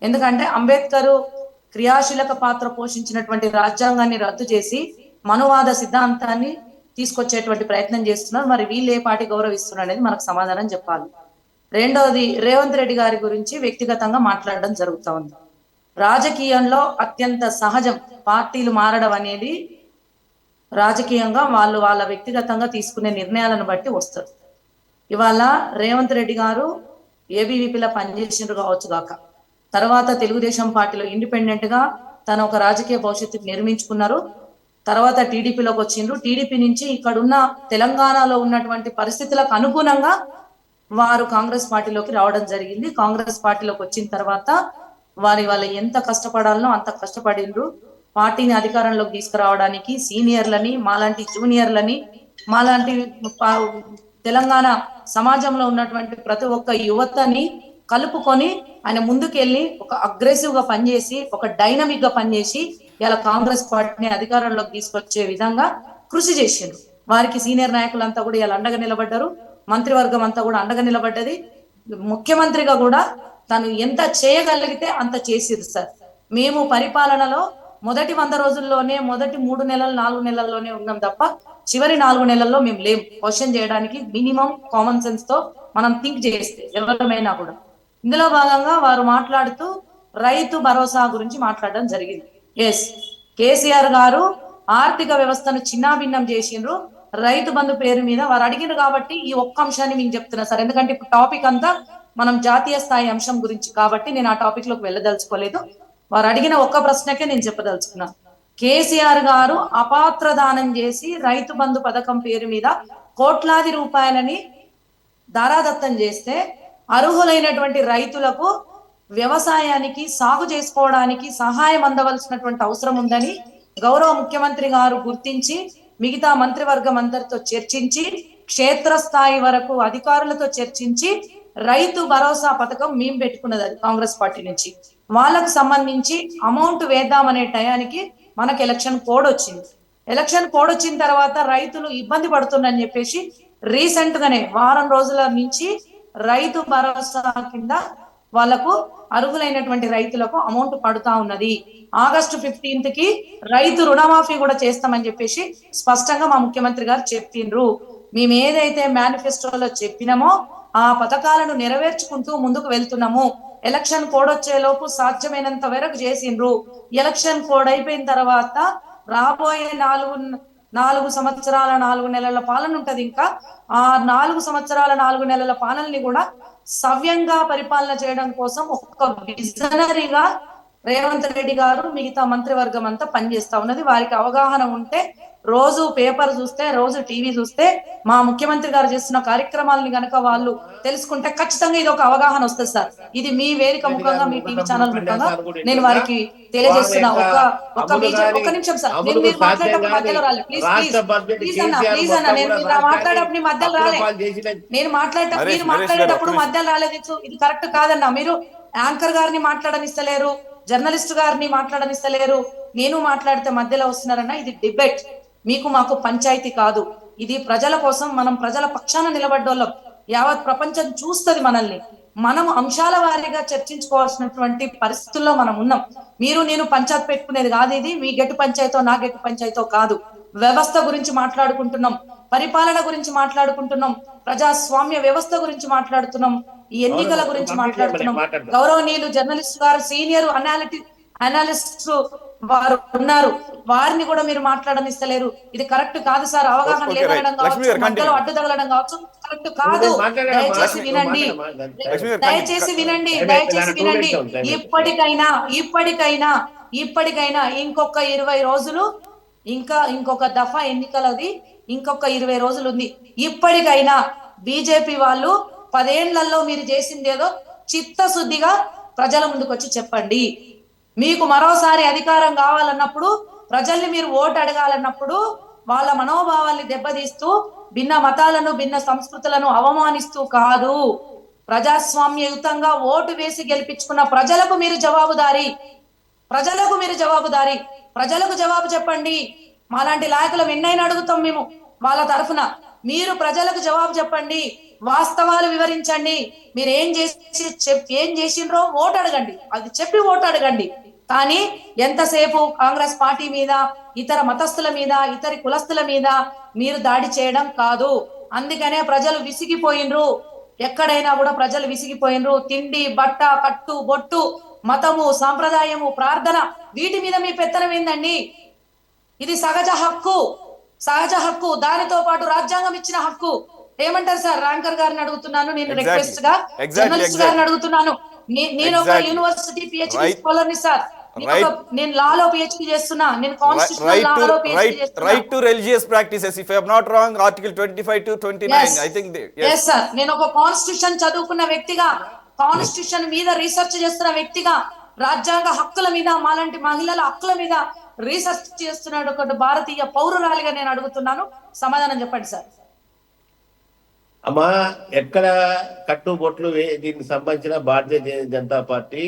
ఎందుకంటే అంబేద్కర్ క్రియాశీలక పాత్ర పోషించినటువంటి రాజ్యాంగాన్ని రద్దు చేసి మనువాద సిద్ధాంతాన్ని తీసుకొచ్చేటువంటి ప్రయత్నం చేస్తున్నారు. మరి వీళ్ళు ఏ పార్టీ గౌరవిస్తున్నారు అనేది మనకు సమాధానం చెప్పాలి. రెండోది, రేవంత్ రెడ్డి గారి గురించి వ్యక్తిగతంగా మాట్లాడడం జరుగుతూ ఉంది. రాజకీయంలో అత్యంత సహజం పార్టీలు మారడం అనేది. రాజకీయంగా వాళ్ళు వాళ్ళ వ్యక్తిగతంగా తీసుకునే నిర్ణయాలను బట్టి వస్తారు. ఇవాళ రేవంత్ రెడ్డి గారు ఏబీవీపీలో పనిచేసిండ్రు కావచ్చు గాక, తర్వాత తెలుగుదేశం పార్టీలో ఇండిపెండెంట్ గా తన ఒక రాజకీయ భవిష్యత్తు నిర్మించుకున్నారు. తర్వాత టీడీపీలోకి వచ్చిండ్రు. టీడీపీ నుంచి ఇక్కడున్న తెలంగాణలో ఉన్నటువంటి పరిస్థితులకు అనుగుణంగా వారు కాంగ్రెస్ పార్టీలోకి రావడం జరిగింది. కాంగ్రెస్ పార్టీలోకి వచ్చిన తర్వాత వాళ్ళ ఎంత కష్టపడాలనో అంత కష్టపడిండ్రు. పార్టీని అధికారంలోకి తీసుకురావడానికి సీనియర్లని, మాలాంటి జూనియర్లని, మాలాంటి తెలంగాణ సమాజంలో ఉన్నటువంటి ప్రతి ఒక్క యువతని కలుపుకొని ఆయన ముందుకెళ్ళి ఒక అగ్రెసివ్ గా పనిచేసి, ఒక డైనమిక్ గా పనిచేసి ఇలా కాంగ్రెస్ పార్టీని అధికారంలోకి తీసుకొచ్చే విధంగా కృషి చేసిండ్రు. వారికి సీనియర్ నాయకులంతా కూడా ఇలా అండగా నిలబడ్డారు. మంత్రివర్గం అంతా కూడా అండగా నిలబడ్డది. ముఖ్యమంత్రిగా కూడా తను ఎంత చేయగలిగితే అంత చేసిరు సార్. మేము పరిపాలనలో మొదటి 100 రోజుల్లోనే, మొదటి 3 నెలలు 4 నెలల్లోనే ఉన్నాం తప్ప చివరి 4 నెలల్లో మేము లేం క్వశ్చన్ చేయడానికి. మినిమం కామన్ సెన్స్ తో మనం థింక్ చేస్తే ఎవరమైనా కూడా. ఇందులో భాగంగా వారు మాట్లాడుతూ రైతు భరోసా గురించి మాట్లాడడం జరిగింది. ఎస్, కేసీఆర్ గారు ఆర్థిక వ్యవస్థను చిన్నాభిన్నం చేసిండ్రు. రైతు బంధు పేరు మీద వారు అడిగినారు కాబట్టి ఈ ఒక్క అంశాన్ని మీకు చెప్తున్నా సార్. ఎందుకంటే ఇప్పుడు టాపిక్ అంతా మనం జాతీయ స్థాయి అంశం గురించి కాబట్టి నేను ఆ టాపిక్ లోకి వెళ్ళదలుచుకోలేదు. వారు అడిగిన ఒక్క ప్రశ్నకే నేను చెప్పదలుచుకున్నాను. కేసీఆర్ గారు అపాత్ర దానం చేసి రైతు బంధు పథకం పేరు మీద కోట్లాది రూపాయలని దారాదత్తం చేస్తే అర్హులైనటువంటి రైతులకు వ్యవసాయానికి సాగు చేసుకోవడానికి సహాయం అందవలసినటువంటి అవసరం ఉందని గౌరవ ముఖ్యమంత్రి గారు గుర్తించి మిగతా మంత్రివర్గం అందరితో చర్చించి క్షేత్రస్థాయి వరకు అధికారులతో చర్చించి రైతు భరోసా పథకం మేము పెట్టుకున్నది అది కాంగ్రెస్ పార్టీ నుంచి. వాళ్ళకు సంబంధించి అమౌంట్ వేద్దామనే టయానికి మనకు ఎలక్షన్ కోడ్ వచ్చింది. ఎలక్షన్ కోడ్ వచ్చిన తర్వాత రైతులు ఇబ్బంది పడుతుందని చెప్పేసి రీసెంట్ గానే వారం రోజుల నుంచి రైతు భరోసా కింద వాళ్లకు అర్హులైనటువంటి రైతులకు అమౌంట్ పడుతా ఉన్నది. ఆగస్టు 15th కి రైతు రుణమాఫీ కూడా చేస్తామని చెప్పేసి స్పష్టంగా మా ముఖ్యమంత్రి గారు చెప్పిండ్రు. మేము ఏదైతే మేనిఫెస్టోలో చెప్పినామో ఆ పథకాలను నెరవేర్చుకుంటూ ముందుకు వెళ్తున్నాము. ఎలక్షన్ కోడ్ వచ్చేలోపు సాధ్యమైనంత వరకు చేసిండ్రు. ఎలక్షన్ కోడ్ అయిపోయిన తర్వాత రాబోయే 4 సంవత్సరాల 4 నెలల పాలన ఉంటది. ఇంకా ఆ 4 సంవత్సరాల 4 నెలల పాలనని కూడా సవ్యంగా పరిపాలన చేయడం కోసం ఒక విజనరీగా రేవంత్ రెడ్డి గారు మిగతా మంత్రివర్గం అంతా పనిచేస్తా ఉన్నది. వారికి అవగాహన ఉంటే రోజు పేపర్ చూస్తే, రోజు టీవీ చూస్తే, మా ముఖ్యమంత్రి గారు చేస్తున్న కార్యక్రమాలని గనక వాళ్ళు తెలుసుకుంటే ఖచ్చితంగా ఇది ఒక అవగాహన వస్తుంది సార్. ఇది మీ వేదిక ముఖంగా, మీ టీవీ ఛానల్ ముఖంగా నేను వారికి తెలియజేస్తున్నా. ఒక నిమిషం సార్, నేను మీరు మాట్లాడేటప్పుడు మధ్యలో రాలేదు. ప్లీజ్ అన్న నేను మీరు మాట్లాడేటప్పుడు మధ్యలో రాలేదు. నేను మాట్లాడేటప్పుడు మీరు మాట్లాడేటప్పుడు మధ్యలో రాలేదు. ఇది కరెక్ట్ కాదన్నా. మీరు యాంకర్ గారిని మాట్లాడనిస్తలేరు, జర్నలిస్ట్ గారిని మాట్లాడనిస్తలేరు. నేను మాట్లాడితే మధ్యలో వస్తున్నారన్న. ఇది డిబేట్, మీకు మాకు పంచాయతీ కాదు. ఇది ప్రజల కోసం, మనం ప్రజల పక్షాన నిలబడ్డోళ్ళం. యావత్ ప్రపంచం చూస్తుంది మనల్ని. మనం అంశాల వారీగా చర్చించుకోవాల్సినటువంటి పరిస్థితుల్లో మనం ఉన్నాం. మీరు నేను పంచాయతీ పెట్టుకునేది కాదు. ఇది మీ గెట్టు పంచాయతో నా గెట్టు పంచాయతో కాదు. వ్యవస్థ గురించి మాట్లాడుకుంటున్నాం, పరిపాలన గురించి మాట్లాడుకుంటున్నాం, ప్రజాస్వామ్య వ్యవస్థ గురించి మాట్లాడుతున్నాం, ఈ ఎన్నికల గురించి మాట్లాడుతున్నాం. గౌరవనీయులు జర్నలిస్ట్ గారు, సీనియర్ అనాలిస్ట్ వారు ఉన్నారు, వారిని కూడా మీరు మాట్లాడనిస్తలేరు. ఇది కరెక్ట్ కాదు సార్. అవగాహన లేదనడం కావచ్చు, మధ్యలో అడ్డు తగలడం కావచ్చు, కరెక్ట్ కాదు. దయచేసి వినండి, దయచేసి వినండి, దయచేసి వినండి. ఇప్పటికైనా ఇంకొక 20 రోజులు, ఇంకొక దఫా ఎన్నికలది ఇంకొక 20 రోజులు ఉంది. ఇప్పటికైనా బీజేపీ వాళ్ళు 10 ఏళ్లలో మీరు చేసిందేదో చిత్తశుద్ధిగా ప్రజల ముందుకు వచ్చి చెప్పండి. మీకు మరోసారి అధికారం కావాలన్నప్పుడు, ప్రజల్ని మీరు ఓటు అడగాలన్నప్పుడు వాళ్ళ మనోభావాల్ని దెబ్బతీస్తూ, భిన్న మతాలను, భిన్న సంస్కృతులను అవమానిస్తూ కాదు. ప్రజాస్వామ్యయుతంగా ఓటు వేసి గెలిపించుకున్న ప్రజలకు మీరు జవాబుదారీ. ప్రజలకు జవాబు చెప్పండి. మాలాంటి నాయకులు ఎన్నైనా అడుగుతాం మేము వాళ్ళ తరఫున. మీరు ప్రజలకు జవాబు చెప్పండి, వాస్తవాలు వివరించండి. మీరు ఏం చేసిండ్రో ఓటు అడగండి, అది చెప్పి ఓటు అడగండి. కానీ ఎంతసేపు కాంగ్రెస్ పార్టీ మీద, ఇతర మతస్థుల మీద, ఇతర కులస్తుల మీద మీరు దాడి చేయడం కాదు. అందుకనే ప్రజలు విసిగిపోయినరు. ఎక్కడైనా కూడా ప్రజలు విసిగిపోయినరు. తిండి, బట్ట, కట్టు, బొట్టు, మతము, సాంప్రదాయము, ప్రార్థన, వీటి మీద మీ పెత్తనం ఏందండి? ఇది సహజ హక్కు. దానితో పాటు రాజ్యాంగం ఇచ్చిన హక్కు. ఏమంటారు సార్? ర్యాంకర్ గారిని అడుగుతున్నాను, నేను రిక్వెస్ట్ గా జర్నలిస్ట్ గారిని అడుగుతున్నాను. నేను ఒక యూనివర్సిటీ పిహెచ్డి స్కాలర్ ని సార్. నేను లాలో పిహెచ్డి చేస్తున్నా. నేను కాన్స్టిట్యూషనల్ లాలో పిహెచ్డి చేస్తున్నా. Right to religious practices, if I am not wrong, article 25 to 29 I think. yes sir, నేను ఒక కాన్స్టిట్యూషన్ చదువుకున్న వ్యక్తిగా, కాన్స్టిట్యూషన్ మీద రీసెర్చ్ చేస్తున్న వ్యక్తిగా, రాజ్యాంగ హక్కుల మీద, మాలాంటి మహిళల హక్కుల మీద రీసెర్చ్ చేస్తున్నాడు ఒక భారతీయ పౌరురాలిగా నేను అడుగుతున్నాను, సమాధానం చెప్పండి సార్. అమ్మా, ఎక్కడ కట్టుబొట్లు దీనికి సంబంధించిన భారతీయ జనతా పార్టీ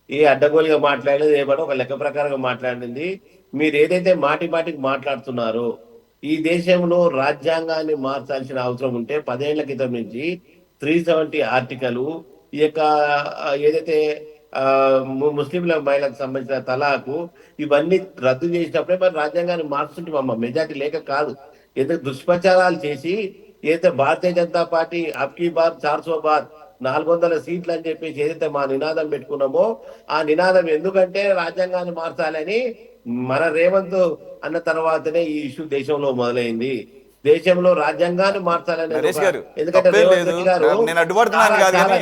ఏ అడ్డగోలుగా మాట్లాడలేదు, ఏమన్నా ఒక లెక్క ప్రకారంగా మాట్లాడింది. మీరు ఏదైతే మాటికి మాట్లాడుతున్నారో, ఈ దేశంలో రాజ్యాంగాన్ని మార్చాల్సిన అవసరం ఉంటే 10 ఏళ్ల క్రితం నుంచి 370 ఆర్టికల్, ఈ యొక్క ఏదైతే ముస్లింల మహిళలకు సంబంధించిన తలాకు, ఇవన్నీ రద్దు చేసినప్పుడే మరి రాజ్యాంగాన్ని మార్చుంటామమ్మ. మెజార్టీ లేక కాదు. ఏదైతే దుష్ప్రచారాలు చేసి ఏదైతే Bharatiya Janata party అబ్కీ bar 400 bar 400 సీట్లు అని చెప్పేసి ఏదైతే మా నినాదం పెట్టుకున్నామో, ఆ నినాదం ఎందుకంటే రాజ్యాంగాన్ని మార్చాలని మన రేవంత్ అన్న తర్వాతనే ఈ ఇష్యూ దేశంలో మొదలైంది. దేశంలో రాజ్యాంగాన్ని మార్చాలని. నరేష్ గారు, ఎందుకంటే రేవంత్ రెడ్డి గారు, నేను అడ్డుపడుతున్నాను కాదు కానీ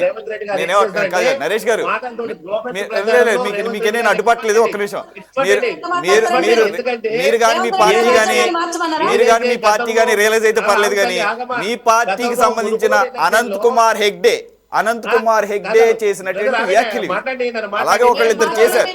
నరేష్ గారు, మీకే నేను అడ్డుపట్టలేదు. ఒక్క నిమిషం. మీరు కానీ మీ పార్టీ కానీ రియలైజ్ అయితే పర్లేదు, కానీ మీ పార్టీకి సంబంధించిన అనంత్ కుమార్ హెగ్డే చేసినటువంటి వ్యాఖ్యలు అలాగే ఒకళ్ళిద్దరు చేశారు.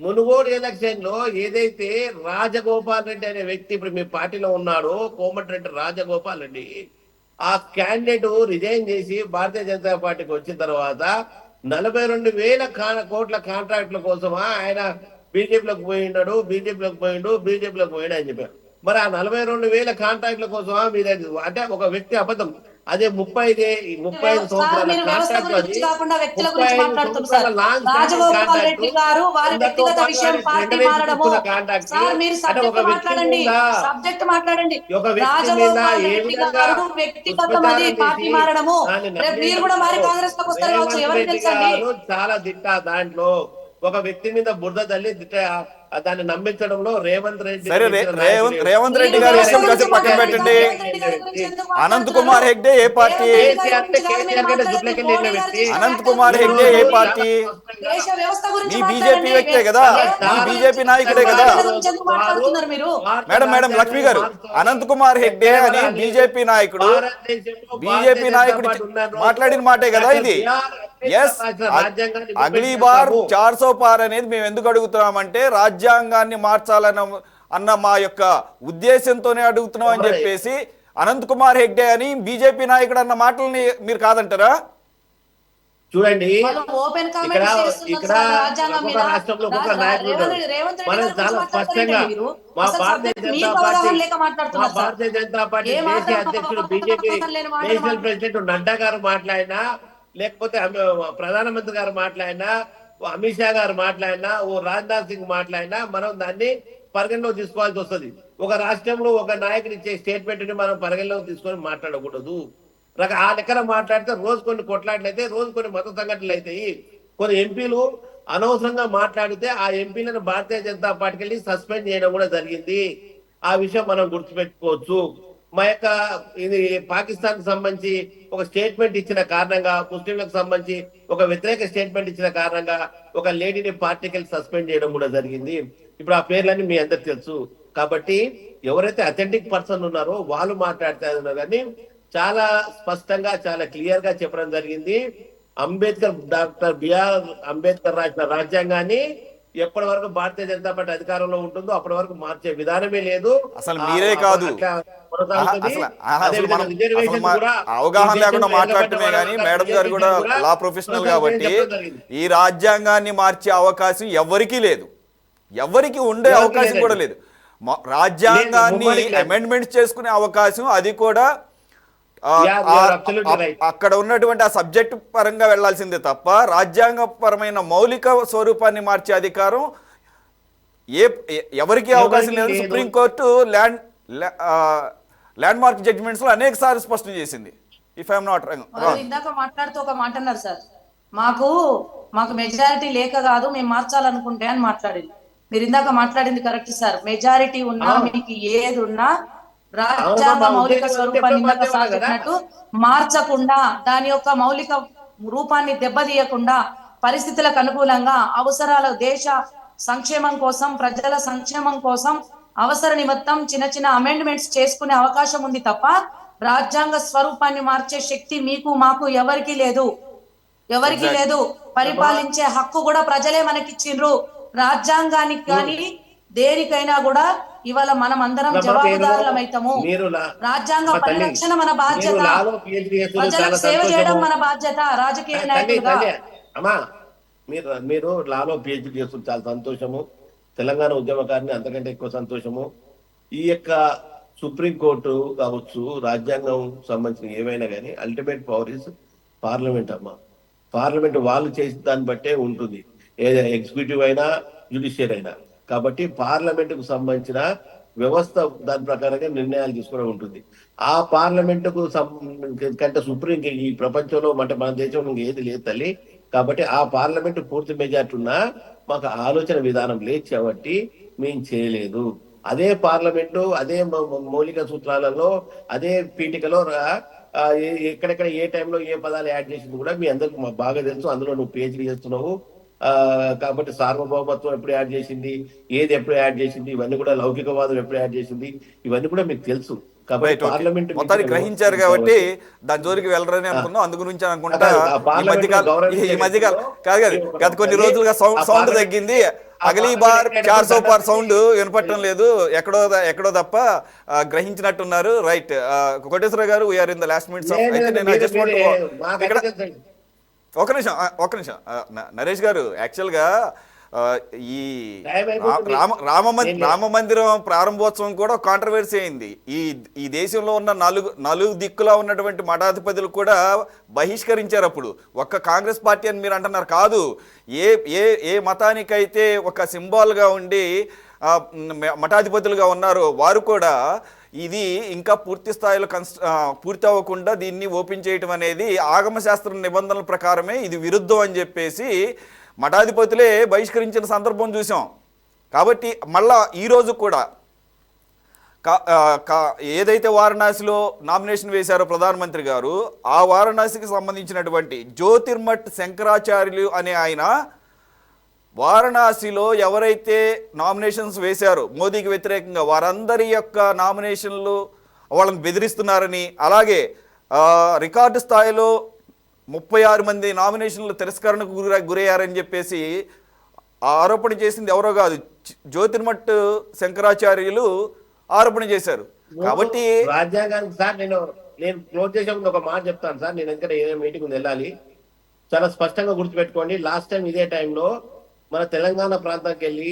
మునుగోడు ఎలక్షన్ లో ఏదైతే రాజగోపాల్ రెడ్డి అనే వ్యక్తి ఇప్పుడు మీ పార్టీలో ఉన్నాడో, కోమటిరెడ్డి రాజగోపాల్ రెడ్డి, ఆ క్యాండిడేట్ రిజైన్ చేసి భారతీయ జనతా పార్టీకి వచ్చిన తర్వాత 42,000 కోట్ల కాంట్రాక్టుల కోసమా ఆయన బీజేపీలోకి పోయిండు అని చెప్పారు. మరి ఆ 42,000 కాంట్రాక్టుల కోసమా మీరు, అంటే ఒక వ్యక్తి అబద్ధం. అదే 35 సంవత్సరాల చాలా దిట్ట. దాంట్లో ఒక వ్యక్తి మీద బురద తల్లి దాన్ని నమ్మించడంలో రేవంత్ రెడ్డి గారి విషయం కాసేపు పక్కన పెట్టండి. అనంత్ కుమార్ హెగ్డే ఏ పార్టీ? అనంత్ కుమార్ హెగ్డే ఏ పార్టీ? మీ బీజేపీ వ్యక్తే కదా, మీ బీజేపీ నాయకుడే కదా. మేడం లక్ష్మి గారు, అనంత్ కుమార్ హెగ్డే అని బీజేపీ నాయకుడు మాట్లాడిన మాటే కదా ఇది. అగ్లీ బార్ 400 పార్ అనేది మేము ఎందుకు అడుగుతున్నామంటే రాజ్యాంగాన్ని మార్చాలన్న మా యొక్క ఉద్దేశంతోనే అడుగుతున్నాం అని చెప్పేసి అనంత్ కుమార్ హెగ్డే అని బీజేపీ నాయకుడు అన్న మాటల్ని మీరు కాదంటారా? చూడండి, ఇక్కడ ఒక్కొక్క రాష్ట్రంలో ఒక్కొక్క నాయకులు మనం చాలా స్పష్టంగా మా భారతీయ జనతా పార్టీ దేశీయ అధ్యక్షుడు బీజేపీ నేషనల్ ప్రెసిడెంట్ నడ్డా గారు మాట్లాడినా, లేకపోతే ప్రధానమంత్రి గారు మాట్లాడినా, అమిత్ షా గారు మాట్లాడినా, ఓ రాజ్నాథ్ సింగ్ మాట్లాడినా మనం దాన్ని పరిగణలో తీసుకోవాల్సి వస్తుంది. ఒక రాష్ట్రంలో ఒక నాయకుడు ఇచ్చే స్టేట్మెంట్ ని మనం పరిగణలోకి తీసుకొని మాట్లాడకూడదు. ఆ లెక్కన మాట్లాడితే రోజు కొన్ని కొట్లాటలు అయితే, రోజు కొన్ని మత సంఘటనలు అవుతాయి. కొన్ని ఎంపీలు అనవసరంగా మాట్లాడితే ఆ ఎంపీలను భారతీయ జనతా పార్టీకి వెళ్ళి సస్పెండ్ చేయడం కూడా జరిగింది. ఆ విషయం మనం గుర్తుపెట్టుకోవచ్చు. మా యొక్క ఇది పాకిస్తాన్ కి సంబంధించి ఒక స్టేట్మెంట్ ఇచ్చిన కారణంగా, ముస్లింలకు సంబంధించి ఒక వ్యతిరేక స్టేట్మెంట్ ఇచ్చిన కారణంగా ఒక లేడీని పార్టీకి సస్పెండ్ చేయడం కూడా జరిగింది. ఇప్పుడు ఆ పేర్లన్నీ మీ అందరికి తెలుసు. కాబట్టి ఎవరైతే అథెంటిక్ పర్సన్ ఉన్నారో వాళ్ళు మాట్లాడుతున్నారు, కానీ చాలా స్పష్టంగా చాలా క్లియర్ గా చెప్పడం జరిగింది. డాక్టర్ బిఆర్ అంబేద్కర్ రాసిన రాజ్యాంగాన్ని ఎప్పటి వరకు భారతీయ జనతా పార్టీ అధికారంలో ఉంటుందో అప్పటి వరకు మార్చే విధానమే లేదు. అసలు మీరే కాదు అట్లా కొనసాగుతుంది. అసలు అదేవిధంగా మనం రిజర్వేషన్ కూడా అవగాహన ఈ లేకుండా దేశంలో మాట్లాడటమే కానీ మేడం గారు కూడా లా ప్రొఫెషనల్ కాబట్టి ఈ రాజ్యాంగాన్ని మార్చే అవకాశం ఎవరికీ లేదు, ఎవరికి ఉండే అవకాశం కూడా లేదు. రాజ్యాంగాన్ని అమెండ్మెంట్స్ చేసుకునే అవకాశం అది కూడా అక్కడ ఉన్నటువంటి ఆ సబ్జెక్ట్ పరంగా వెళ్లాల్సిందే తప్ప రాజ్యాంగపరమైన మౌలిక స్వరూపాన్ని మార్చే అధికారం ఎవరికి అవకాశం లేదు. సుప్రీంకోర్టు ల్యాండ్ మార్క్ జడ్జిమెంట్స్ లో అనేక సార్లు స్పష్టం చేసింది. If I'm not wrong. ఇందాక మాట్లాడుతూ ఒక మాట అన్నారు సార్, మాకు మెజారిటీ లేక కాదు మేము మార్చాలనుకుంటే అని మాట్లాడింది. మీరు ఇందాక మాట్లాడింది కరెక్ట్ సార్. మెజారిటీ ఉన్నా మీకు ఏది ఉన్నా రాజ్యాంగ మౌలిక స్వరూపాన్ని ఇందాక సార్ చెప్పినట్టు మార్చకుండా దాని యొక్క మౌలిక రూపాన్ని దెబ్బతీయకుండా పరిస్థితులకు అనుకూలంగా అవసరాల దేశ సంక్షేమం కోసం ప్రజల సంక్షేమం కోసం అవసర నిమిత్తం చిన్న చిన్న అమెండ్మెంట్స్ చేసుకునే అవకాశం ఉంది తప్ప రాజ్యాంగ స్వరూపాన్ని మార్చే శక్తి మీకు మాకు ఎవరికి లేదు, ఎవరికి లేదు. పరిపాలించే హక్కు కూడా ప్రజలే మనకిచ్చిండ్రు. రాజ్యాంగానికి కానీ దేనికైనా కూడా ఇవాళ మనం అందరం జవాబుదారులమైతాము. రాజ్యాంగ పరిరక్షణ మన బాధ్యత, ప్రజలకు సేవ చేయడం మన బాధ్యత రాజకీయ నాయకులుగా. అమ్మా మీరు లాలో పిహెచ్డి చేస్తుంది, చాలా సంతోషము. తెలంగాణ ఉద్యమకారిని అంతకంటే ఎక్కువ సంతోషము. ఈ యొక్క సుప్రీంకోర్టు కావచ్చు, రాజ్యాంగం సంబంధించిన ఏమైనా కానీ అల్టిమేట్ పవర్ ఇస్ పార్లమెంట్ అమ్మా. పార్లమెంట్ వాళ్ళు చేసిన దాన్ని బట్టే ఉంటుంది, ఏదైనా ఎగ్జిక్యూటివ్ అయినా జ్యుడిషియరీ అయినా. కాబట్టి పార్లమెంటుకు సంబంధించిన వ్యవస్థ దాని ప్రకారంగా నిర్ణయాలు తీసుకోవడం ఉంటుంది. ఆ పార్లమెంటుకు కంటే సుప్రీం ఈ ప్రపంచంలో అంటే మన దేశంలో ఏది లేదు తల్లి. కాబట్టి ఆ పార్లమెంటు పూర్తి మెజార్టీ ఉన్నా మాకు ఆలోచన విధానం లేదు కాబట్టి మేము చేయలేదు. అదే పార్లమెంటు అదే మౌలిక సూత్రాలలో అదే పీఠికలో ఎక్కడెక్కడ ఏ టైంలో ఏ పదాలు యాడ్ చేసింది కూడా మీ అందరికి మాకు బాగా తెలుసు. అందులో నువ్వు పిహెచ్డీ చేస్తున్నావు కాబట్టి సార్వభౌమత్వం ఎప్పుడు యాడ్ చేసింది, ఏది ఎప్పుడు యాడ్ చేసింది, ఇవన్నీ కూడా లౌకికవాదం ఎప్పుడు యాడ్ చేసింది, ఇవన్నీ కూడా మీకు తెలుసు. కాబట్టి పార్లమెంట్ మొత్తాన్ని గ్రహించారు కాబట్టి దాని జోలికి వెళ్ళరని అనుకున్నాం. అందు గురించి అనుకుంటా ఈ మధ్యకాలం కాదు గత కొన్ని రోజులుగా సౌండ్ తగ్గింది. అగలీ బార్ 400 పార్ సౌండ్ వినపడటం లేదు, ఎక్కడో తప్ప గ్రహించినట్టున్నారు. రైట్ కోటేశ్వర గారు, we are in the last minutes of. అయితే నేను జస్ట్ ఒక నిమిషం నరేష్ గారు, యాక్చువల్గా ఈ రామ మందిరం ప్రారంభోత్సవం కూడా కాంట్రవర్సీ అయింది. ఈ దేశంలో ఉన్న నలుగు దిక్కులా ఉన్నటువంటి మఠాధిపతులు కూడా బహిష్కరించారు. అప్పుడు ఒక్క కాంగ్రెస్ పార్టీ అని మీరు అంటున్నారు. కాదు, ఏ మతానికైతే ఒక సింబాల్గా ఉండి మఠాధిపతులుగా ఉన్నారో వారు కూడా ఇది ఇంకా పూర్తి స్థాయిలో పూర్తి అవ్వకుండా దీన్ని ఓపెన్ చేయటం అనేది ఆగమశాస్త్ర నిబంధనల ప్రకారమే ఇది విరుద్ధం అని చెప్పేసి మఠాధిపతులే బహిష్కరించిన సందర్భం చూసాం. కాబట్టి మళ్ళా ఈరోజు కూడా ఏదైతే వారణాసిలో నామినేషన్ వేశారో ప్రధానమంత్రి గారు, ఆ వారణాసికి సంబంధించినటువంటి జ్యోతిర్మఠ్ శంకరాచార్యులు అనే ఆయన వారణాసిలో ఎవరైతే నామినేషన్స్ వేశారో మోదీకి వ్యతిరేకంగా వారందరి యొక్క నామినేషన్లు వాళ్ళని బెదిరిస్తున్నారని, అలాగే రికార్డు స్థాయిలో 36 మంది నామినేషన్లు తిరస్కరణకు గురయ్యారని చెప్పేసి ఆరోపణ చేసింది ఎవరో కాదు, జ్యోతిర్మఠ్ శంకరాచార్యులు ఆరోపణ చేశారు. కాబట్టి రాజ్యాంగానికి సార్ నేను క్లోజ్ చేసే ముందు ఒక మాట చెప్తాను సార్. నేను ఎందుకంటే ఏ మీటింగ్ వెళ్ళాలి, చాలా స్పష్టంగా గుర్తుపెట్టుకోండి. లాస్ట్ టైం ఇదే టైంలో మన తెలంగాణ ప్రాంతానికి వెళ్ళి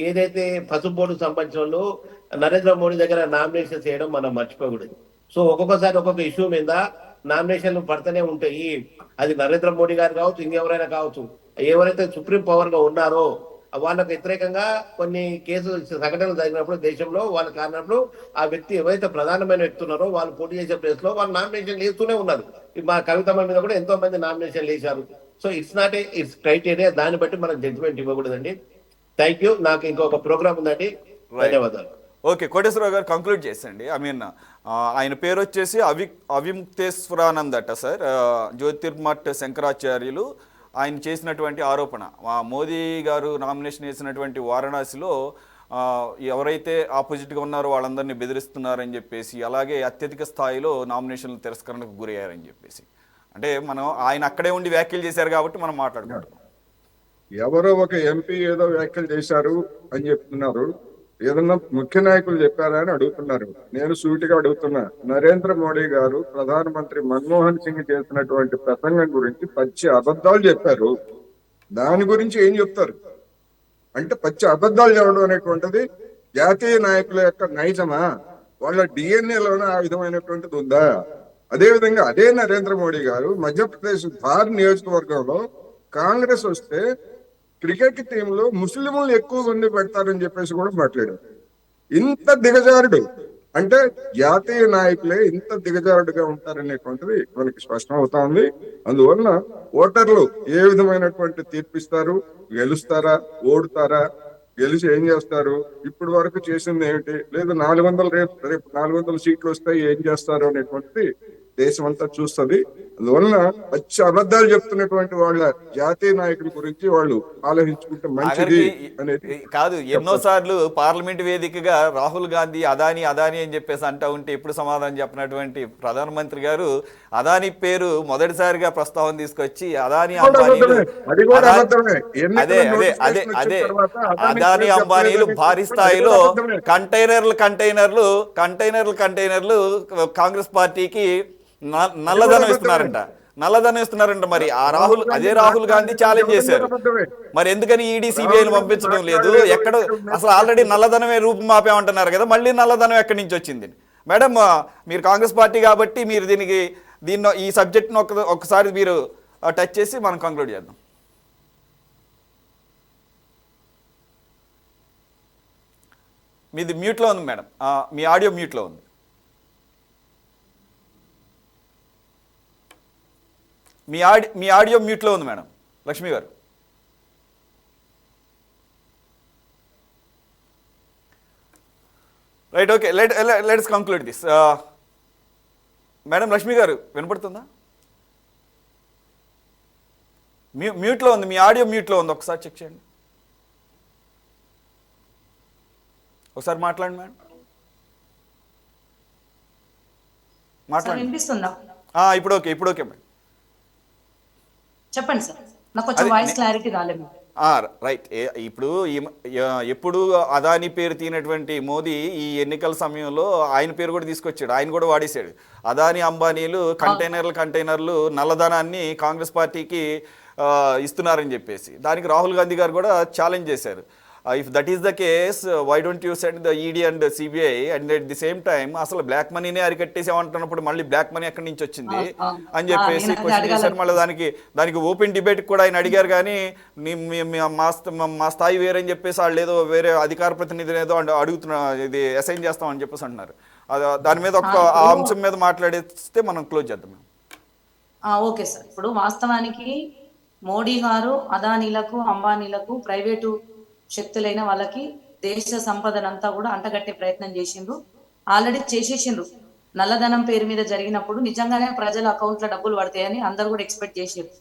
ఏదైతే పసుపు బోర్డుకు సంబంధించిన వాళ్ళు నరేంద్ర మోడీ దగ్గర నామినేషన్ చేయడం మనం మర్చిపోకూడదు. సో ఒక్కొక్కసారి ఒక్కొక్క ఇష్యూ మీద నామినేషన్లు పడుతూనే ఉంటాయి. అది నరేంద్ర మోడీ గారు కావచ్చు, ఇంకెవరైనా కావచ్చు, ఎవరైతే సుప్రీం పవర్ గా ఉన్నారో వాళ్ళకు వ్యతిరేకంగా కొన్ని కేసులు సంఘటనలు జరిగినప్పుడు దేశంలో వాళ్ళు కారణప్పుడు ఆ వ్యక్తి ఎవరైతే ప్రధానమైన వ్యక్తి ఉన్నారో వాళ్ళు పోటీ చేసే ప్లేస్ లో వాళ్ళు నామినేషన్ వేస్తూనే ఉన్నారు. మా కవితమ్మ మీద కూడా ఎంతో మంది నామినేషన్ వేశారు. So it's not it's criteria, దాన్ని బట్టి మనం జడ్జిమెంట్ ఇవ్వకూడదండి. Thank you. నాకు ఇంకొక ప్రోగ్రామ్ ఉందండి, ధన్యవాదాలు. ఓకే, కోటేశ్వరరావు గారు కంక్లూడ్ చేసండి. ఆయన పేరు వచ్చేసి అవిముక్తేశ్వరానంద్ అట సార్. జ్యోతిర్మఠ్ శంకరాచార్యులు ఆయన చేసినటువంటి ఆరోపణ, మోదీ గారు నామినేషన్ చేసినటువంటి వారణాసిలో ఎవరైతే ఆపోజిట్గా ఉన్నారో వాళ్ళందరినీ బెదిరిస్తున్నారని చెప్పేసి, అలాగే అత్యధిక స్థాయిలో నామినేషన్లు తిరస్కరణకు గురయ్యారని చెప్పేసి, అంటే మనం ఆయన అక్కడే ఉండి వ్యాఖ్యలు చేశారు కాబట్టి మనం మాట్లాడుకుంటున్నాం. ఎవరో ఒక ఎంపీ ఏదో వ్యాఖ్యలు చేశారు అని చెప్తున్నారు. ఏదన్నా ముఖ్య నాయకులు చెప్పారా అని అడుగుతున్నారు. నేను సూటిగా అడుగుతున్నా, నరేంద్ర మోడీ గారు ప్రధానమంత్రి మన్మోహన్ సింగ్ చేసినటువంటి ప్రసంగం గురించి పచ్చి అబద్ధాలు చెప్పారు. దాని గురించి ఏం చెప్తారు? అంటే పచ్చి అబద్ధాలు చెప్పడం అనేటువంటిది జాతీయ నాయకుల యొక్క నైజమా? వాళ్ళ డిఎన్ఏలోనే ఆ విధమైనటువంటిది ఉందా? అదే విధంగా అదే నరేంద్ర మోడీ గారు మధ్యప్రదేశ్ ధార్ నియోజకవర్గంలో కాంగ్రెస్ వస్తే క్రికెట్ టీంలో ముస్లింలు ఎక్కువ మంది పెడతారని చెప్పేసి కూడా మాట్లాడారు. ఇంత దిగజారుడు అంటే జాతీయ నాయకులే ఇంత దిగజారుడుగా ఉంటారనేటువంటిది మనకి స్పష్టం అవుతా ఉంది. అందువలన ఓటర్లు ఏ విధమైనటువంటి తీర్పిస్తారు? గెలుస్తారా, ఓడుతారా, గెలిచి ఏం చేస్తారు, ఇప్పటి వరకు చేసింది ఏమిటి, లేదు 400 రేపు 400 సీట్లు వస్తాయి ఏం చేస్తారు అనేటువంటిది దేశం అంతా చూస్తుంది. అందువలన పచ్చి అబద్ధాలు చెప్తున్నటువంటి వాళ్ళ జాతీయ నాయకుల గురించి వాళ్ళు ఆలోచించుకుంటే మంచిది అనేది కాదు. ఎన్నోసార్లు పార్లమెంట్ వేదికగా రాహుల్ గాంధీ అదాని అదాని అని చెప్పేసి అంటా ఉంటే ఎప్పుడు సమాధానం చెప్పినటువంటి ప్రధానమంత్రి గారు అదాని పేరు మొదటిసారిగా ప్రస్తావన తీసుకొచ్చి అదాని అంబానీలు అదే అదే అదే అదే అదాని అంబానీలు భారీ స్థాయిలో కంటైనర్లు కాంగ్రెస్ పార్టీకి నల్లధనం ఇస్తున్నారంట. మరి ఆ అదే రాహుల్ గాంధీ ఛాలెంజ్ చేశారు. మరి ఎందుకని ఈడీ సిబిఐని పంపించడం లేదు? ఎక్కడ అసలు ఆల్రెడీ నల్లధనమే రూపం మాపేమంటున్నారు కదా, మళ్ళీ నల్లధనం ఎక్కడి నుంచి వచ్చింది? మేడం, మీరు కాంగ్రెస్ పార్టీ కాబట్టి మీరు దీన్ని ఈ సబ్జెక్ట్ను ఒకసారి మీరు టచ్ చేసి మనం కంక్లూడ్ చేద్దాం. మీది మ్యూట్లో ఉంది మేడం, మీ ఆడియో మ్యూట్లో ఉంది. మీ ఆడియో మ్యూట్లో ఉంది మేడం లక్ష్మి గారు. Right, okay, let's conclude this. Madam Lakshmi గారు వినపడుతుందా? మ్యూట్లో ఉంది, మీ ఆడియో మ్యూట్లో ఉంది, ఒకసారి చెక్ చేయండి. ఒకసారి మాట్లాడండి మేడం, మాట్లాడండి. వినిపిస్తుందా? ఇప్పుడు ఓకే మేడం, చెప్పండి సార్, నాకు కొంచెం వాయిస్ క్లారిటీ రాలేదు. రైట్. ఇప్పుడు ఎప్పుడు అదాని పేరు తీనటువంటి మోదీ ఈ ఎన్నికల సమయంలో ఆయన పేరు కూడా తీసుకొచ్చాడు, ఆయన కూడా వాడేశాడు. అదాని అంబానీలు కంటైనర్లు నల్లధనాన్ని కాంగ్రెస్ పార్టీకి ఇస్తున్నారని చెప్పేసి దానికి రాహుల్ గాంధీ గారు కూడా ఛాలెంజ్ చేశారు. If that is the case, why don't you send the ED and CBI and at the same time అసలు బ్లాక్ మనీనే అరికట్టేసామంటున్నప్పుడు మళ్ళీ బ్లాక్ మనీ ఎక్కడి నుంచి వచ్చింది అని చెప్పేసి క్వశ్చన్ చేశారు. మళ్ళీ దానికి ఓపెన్ డిబేట్ కూడా ఆయన అడిగారు. కానీ మా స్థాయి వేరని చెప్పేసి వాళ్ళు ఏదో వేరే అధికార ప్రతినిధిని ఏదో అడుగుతున్నా, ఇది అసైన్ చేస్తామని చెప్పేసి అంటున్నారు. దాని మీద ఆ అంశం మీద మాట్లాడేస్తే మనం క్లోజ్ చేద్దాం. ఓకే సార్, ఇప్పుడు వాస్తవానికి మోడీ గారు అదానీలకు అంబానీలకు ప్రైవేటు శక్తులైన వాళ్ళకి దేశ సంపదనంతా కూడా అంటగట్టే ప్రయత్నం చేసిండ్రు, ఆల్రెడీ చేసేసిండ్రు. నల్లధనం పేరు మీద జరిగినప్పుడు నిజంగానే ప్రజల అకౌంట్లో డబ్బులు పడతాయని అందరు కూడా ఎక్స్పెక్ట్ చేసిండ్రు.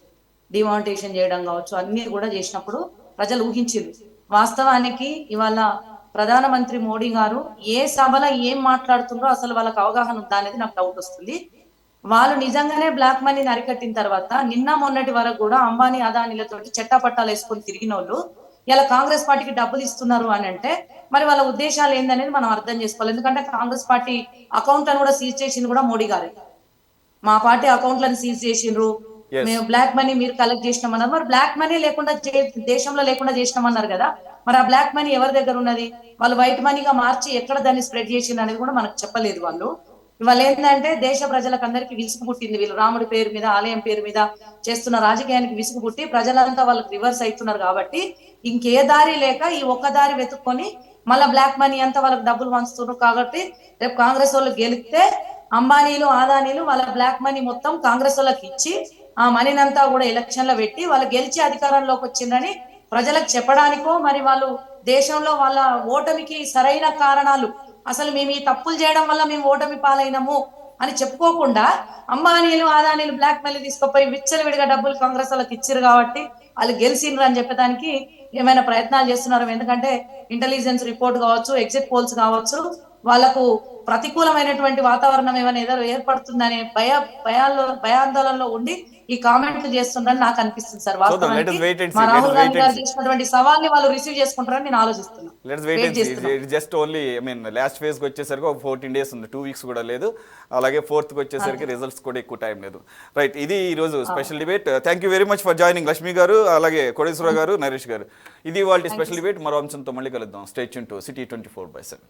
డిమానిటేషన్ చేయడం కావచ్చు, అన్ని కూడా చేసినప్పుడు ప్రజలు ఊహించిండ్రు. వాస్తవానికి ఇవాళ ప్రధానమంత్రి మోడీ గారు ఏ సభలో ఏం మాట్లాడుతుండ్రో అసలు వాళ్ళకి అవగాహన ఉందా అనేది నాకు డౌట్ వస్తుంది. వాళ్ళు నిజంగానే బ్లాక్ మనీని అరికట్టిన తర్వాత నిన్న మొన్నటి వరకు కూడా అంబానీ అదానీలతో చెట్టాపట్టాలు వేసుకొని తిరిగిన వాళ్ళు ఇలా కాంగ్రెస్ పార్టీకి డబ్బులు ఇస్తున్నారు అని అంటే మరి వాళ్ళ ఉద్దేశాలు ఏందనేది మనం అర్థం చేసుకోవాలి. ఎందుకంటే కాంగ్రెస్ పార్టీ అకౌంట్లను కూడా సీజ్ చేసింది కూడా మోడీ గారే. మా పార్టీ అకౌంట్లను సీజ్ చేసిండ్రు, మేము బ్లాక్ మనీ మీరు కలెక్ట్ చేసినామన్నారు. మరి బ్లాక్ మనీ లేకుండా దేశంలో లేకుండా చేసినామన్నారు కదా, మరి ఆ బ్లాక్ మనీ ఎవరి దగ్గర ఉన్నది? వాళ్ళు వైట్ మనీగా మార్చి ఎక్కడ దాన్ని స్ప్రెడ్ చేసింది అనేది కూడా మనకు చెప్పలేదు వాళ్ళు. ఇవాళ ఏంటంటే దేశ ప్రజలకు అందరికీ విసుగు పుట్టింది. వీళ్ళు రాముడి పేరు మీద ఆలయం పేరు మీద చేస్తున్న రాజకీయానికి విసుగు పుట్టి ప్రజలంతా వాళ్ళకి రివర్స్ అవుతున్నారు. కాబట్టి ఇంకే దారి లేక ఈ ఒక్క దారి వెతుక్కొని మళ్ళా బ్లాక్ మనీ అంతా వాళ్ళకి డబ్బులు పంచుతున్నారు. కాబట్టి రేపు కాంగ్రెస్ వాళ్ళు గెలిస్తే అంబానీలు అదానీలు వాళ్ళ బ్లాక్ మనీ మొత్తం కాంగ్రెస్ వాళ్ళకి ఇచ్చి ఆ మనీని అంతా కూడా ఎలక్షన్ లో పెట్టి వాళ్ళు గెలిచి అధికారంలోకి వచ్చిందని ప్రజలకు చెప్పడానికో, మరి వాళ్ళు దేశంలో వాళ్ళ ఓటమికి సరైన కారణాలు, అసలు మేము ఈ తప్పులు చేయడం వల్ల మేము ఓటమి పాలైనము అని చెప్పుకోకుండా అంబానీలు అదానీలు బ్లాక్ మనీ తీసుకుపోయి విచ్చలవిడిగా డబ్బులు కాంగ్రెస్ వాళ్ళకి ఇచ్చారు కాబట్టి వాళ్ళు గెలిచిండ్రు అని చెప్పడానికి ఏమైనా ప్రయత్నాలు చేస్తున్నారు. ఎందుకంటే ఇంటెలిజెన్స్ రిపోర్ట్ కావచ్చు, ఎగ్జిట్ పోల్స్ కావచ్చు, వాళ్ళకు ప్రతికూలమైనటువంటి వాతావరణం ఏమైనా ఏదో ఏర్పడుతుందనే భయాందోళనలో ఉండి ఈ కామెంట్లు చేస్తుందని నాకు అనిపిస్తుంది sir. let us wait and మా see. Rahul Let us wait Gandhi and గారు see. చేసినటువంటి సవాల్ని వాళ్ళు రిసీవ్ చేసుకుంటారని నేను ఆలోచిస్తున్నాను. Let's wait and see. It just only last ఫేజ్కి వచ్చేసరికి ఒక 14 days ఉంది, 2 weeks కూడా లేదు. అలాగే 4th వచ్చేసరికి రిజల్ట్స్ కూడా ఎక్కువ టైం లేదు. రైట్, ఇది ఈరోజు special debate. Thank you very much for joining Lakshmi గారు, అలాగే కోటేశ్వర గారు, నరేష్ గారు. ఇది వాళ్ళ స్పెషల్ డిబేట్. మరో అంశంతో మళ్ళీ కలుద్దాం. Stay tune to City 24/7.